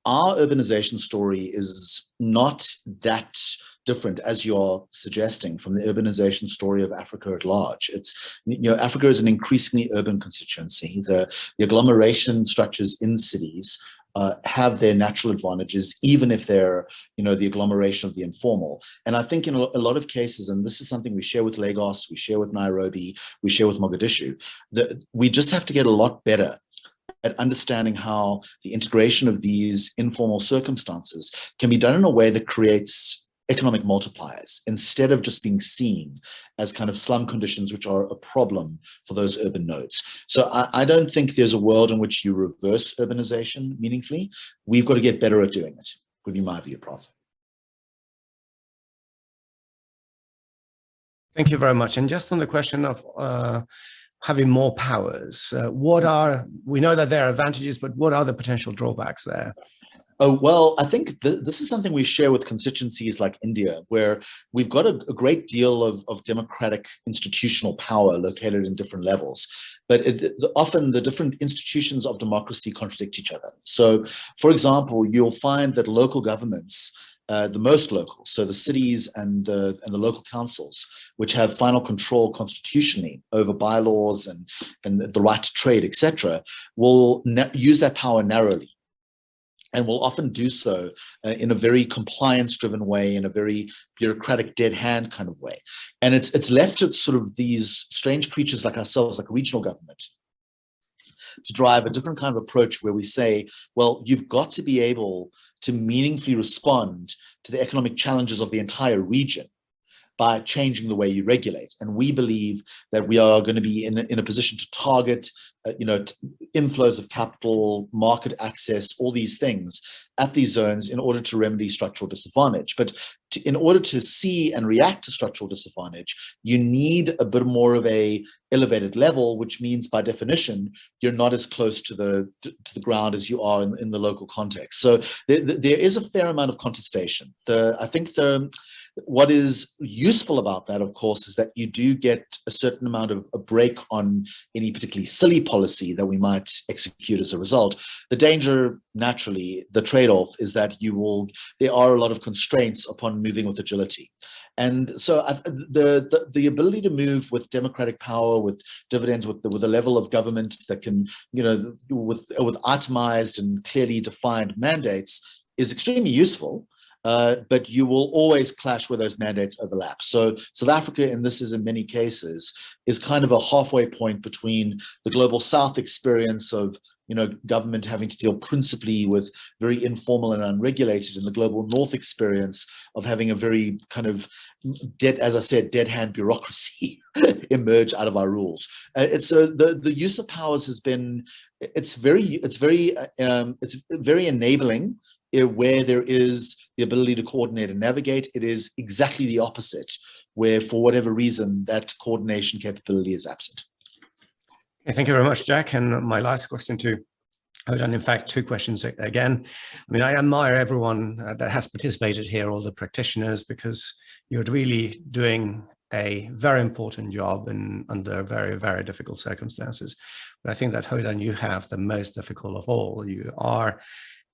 our urbanization story is not that different, as you're suggesting, from the urbanization story of Africa at large. It's, Africa is an increasingly urban constituency. The agglomeration structures in cities have their natural advantages, even if they're, the agglomeration of the informal. And I think in a lot of cases, and this is something we share with Lagos, we share with Nairobi, we share with Mogadishu, that we just have to get a lot better at understanding how the integration of these informal circumstances can be done in a way that creates economic multipliers, instead of just being seen as kind of slum conditions, which are a problem for those urban nodes. So I don't think there's a world in which you reverse urbanization meaningfully. We've got to get better at doing it, would be my view, Prof. Thank you very much. And just on the question of having more powers, we know that there are advantages, but what are the potential drawbacks there? Oh, well, I think this is something we share with constituencies like India, where we've got a great deal of democratic institutional power located in different levels. But often the different institutions of democracy contradict each other. So, for example, you'll find that local governments, the most local, so the cities and the local councils, which have final control constitutionally over bylaws and the right to trade, etc., will use that power narrowly, and will often do so in a very compliance-driven way, in a very bureaucratic, dead hand kind of way. And it's left to sort of these strange creatures like ourselves, like regional government, to drive a different kind of approach where we say, well, you've got to be able to meaningfully respond to the economic challenges of the entire region by changing the way you regulate. And we believe that we are going to be in a position to target, inflows of capital, market access, all these things at these zones in order to remedy structural disadvantage. But in order to see and react to structural disadvantage, you need a bit more of a elevated level, which means by definition, you're not as close to the ground as you are in the local context. So there is a fair amount of contestation. I think what is useful about that, of course, is that you do get a certain amount of a break on any particularly silly policy that we might execute as a result. The danger, naturally, the trade-off is that there are a lot of constraints upon moving with agility. And so the ability to move with democratic power, with dividends, with a level of government that can, with itemized and clearly defined mandates is extremely useful. But you will always clash where those mandates overlap. So South Africa, and this is in many cases, is kind of a halfway point between the global South experience of government having to deal principally with very informal and unregulated, and the global North experience of having a very kind of dead hand bureaucracy emerge out of our rules. The use of powers has been, it's very enabling. Where there is the ability to coordinate and navigate, it is exactly the opposite, where for whatever reason that coordination capability is absent. Okay, thank you very much, Jack. And my last question to Hodan, in fact, two questions again. I mean, I admire everyone that has participated here, all the practitioners, because you're really doing a very important job under very, very difficult circumstances. But I think that, Hodan, you have the most difficult of all. You are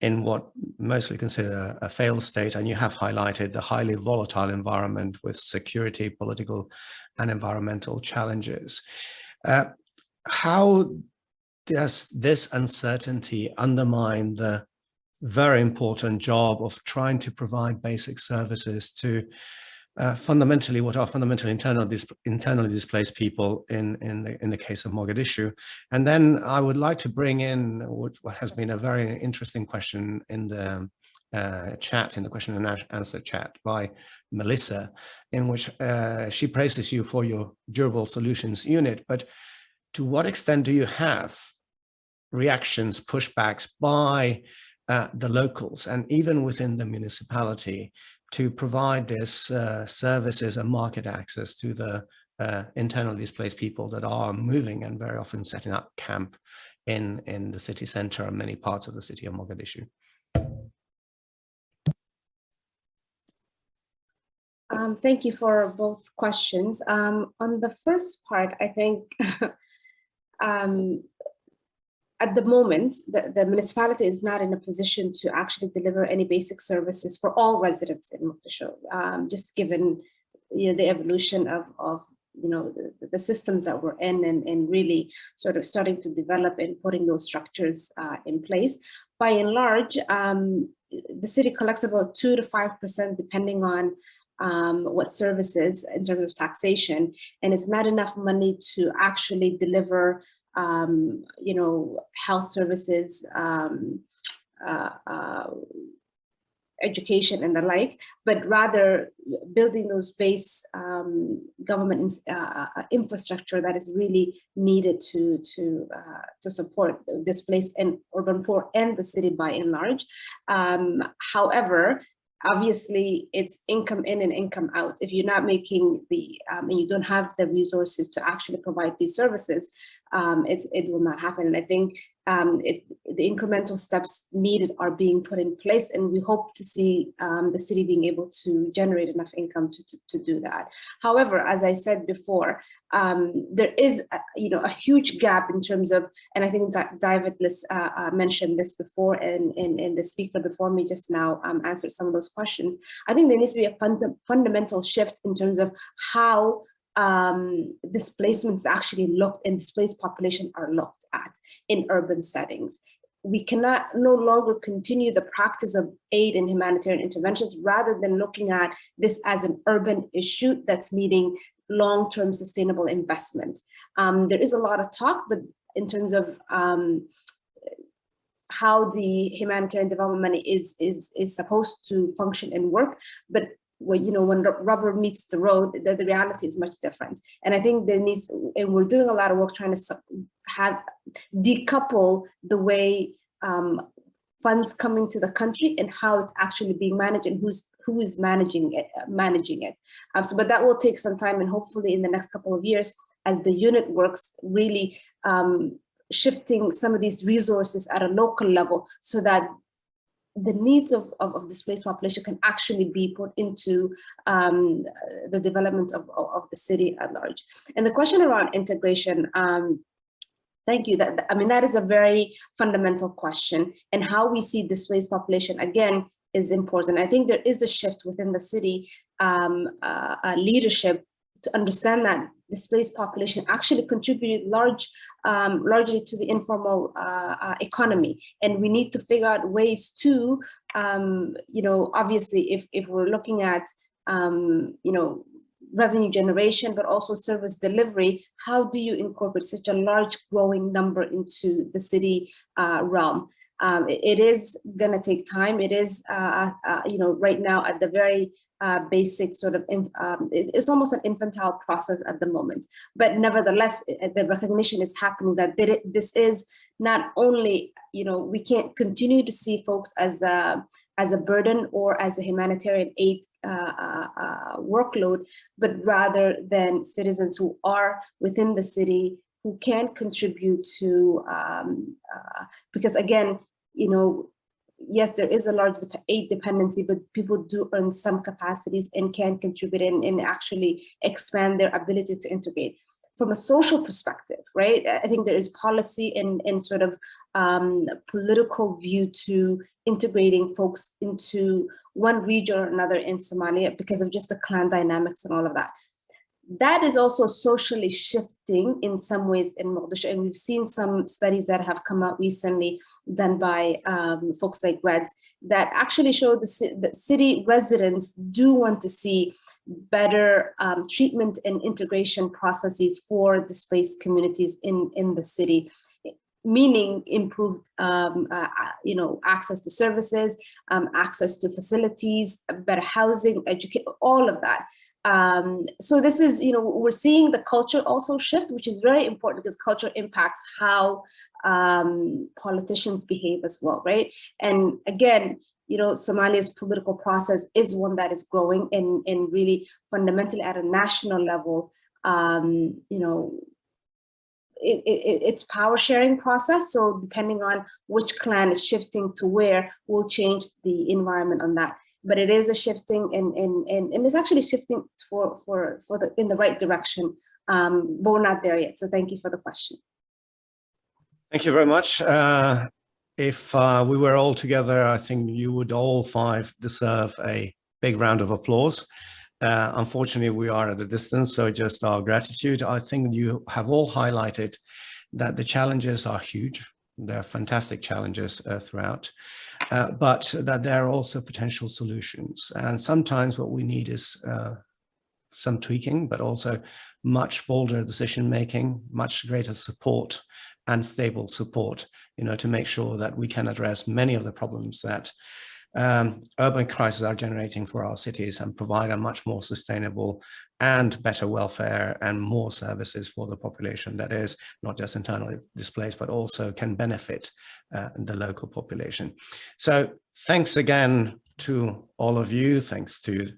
in what mostly consider a failed state, and you have highlighted the highly volatile environment with security, political, and environmental challenges. How does this uncertainty undermine the very important job of trying to provide basic services to fundamentally what are fundamentally internally displaced people in the case of Mogadishu? And then I would like to bring in what has been a very interesting question in the chat, in the question and answer chat by Melissa, in which she praises you for your durable solutions unit. But to what extent do you have reactions, pushbacks by the locals and even within the municipality to provide this services and market access to the internally displaced people that are moving and very often setting up camp in the city center and many parts of the city of Mogadishu? Thank you for both questions. On the first part, I think at the moment, the municipality is not in a position to actually deliver any basic services for all residents in Mogadishu, just given the evolution of the systems that we're in and really sort of starting to develop and putting those structures in place. By and large, the city collects about 2 to 5% depending on what services in terms of taxation, and it's not enough money to actually deliver health services, education and the like, but rather building those base government infrastructure that is really needed to support displaced and urban poor and the city by and large. However, obviously, it's income in and income out. If you're not making and you don't have the resources to actually provide these services, it will not happen. And I think the incremental steps needed are being put in place, and we hope to see the city being able to generate enough income to do that. However, as I said before, there is a huge gap in terms of, and I think that Dyfed mentioned this before, and the speaker before me just now answered some of those questions. I think there needs to be a fundamental shift in terms of how displacements actually looked and displaced population are looked at in urban settings. We cannot no longer continue the practice of aid and humanitarian interventions rather than looking at this as an urban issue that's needing long-term sustainable investment. There is a lot of talk, but in terms of how the humanitarian development money is supposed to function and work, but when rubber meets the road, the reality is much different. And I think and we're doing a lot of work trying to decouple the way funds coming to the country and how it's actually being managed and who is managing it. But that will take some time, and hopefully in the next couple of years, as the unit works, really shifting some of these resources at a local level so that the needs of displaced population can actually be put into the development of the city at large. And the question around integration, thank you. That is a very fundamental question, and how we see displaced population again is important. I think there is a shift within the city leadership to understand that displaced population actually contribute largely to the informal economy. And we need to figure out ways to, obviously if we're looking at, revenue generation, but also service delivery, how do you incorporate such a large growing number into the city realm? It is gonna take time. It is, right now at the very basic sort of, it's almost an infantile process at the moment. But nevertheless, the recognition is happening that this is not only, we can't continue to see folks as a burden or as a humanitarian aid workload, but rather than citizens who are within the city who can contribute to, because again, you know, yes, there is a large aid dependency, but people do earn some capacities and can contribute and actually expand their ability to integrate. From a social perspective, right? I think there is policy and sort of political view to integrating folks into one region or another in Somalia because of just the clan dynamics and all of that. That is also socially shifting in some ways in Mogadishu, and we've seen some studies that have come out recently done by folks like Reds that actually show the city residents do want to see better treatment and integration processes for displaced communities in the city, meaning improved you know, access to services, access to facilities, better housing, education, all of that. So this is, you know, we're seeing the culture also shift, which is very important because culture impacts how politicians behave as well, right? And again, you know, Somalia's political process is one that is growing and really fundamentally at a national level, you know, it's power sharing process. So depending on which clan is shifting to where will change the environment on that. But it is a shifting and it's actually shifting in the right direction, but we're not there yet. So thank you for the question. Thank you very much. If we were all together, I think you would all five deserve a big round of applause. Unfortunately, we are at a distance, so just our gratitude. I think you have all highlighted that the challenges are huge. They're fantastic challenges throughout, but that there are also potential solutions. And sometimes what we need is some tweaking, but also much bolder decision-making, much greater support and stable support, you know, to make sure that we can address many of the problems that urban crises are generating for our cities and provide a much more sustainable and better welfare and more services for the population that is not just internally displaced, but also can benefit the local population. So thanks again to all of you. Thanks to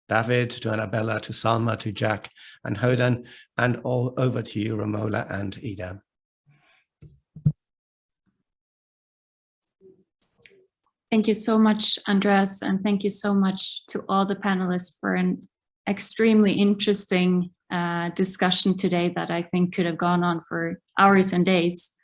David, to Annabella, to Salma, to Jak and Hodan, and all over to you, Romola and Ida. Thank you so much, Andrés, and thank you so much to all the panelists for an extremely interesting discussion today that I think could have gone on for hours and days.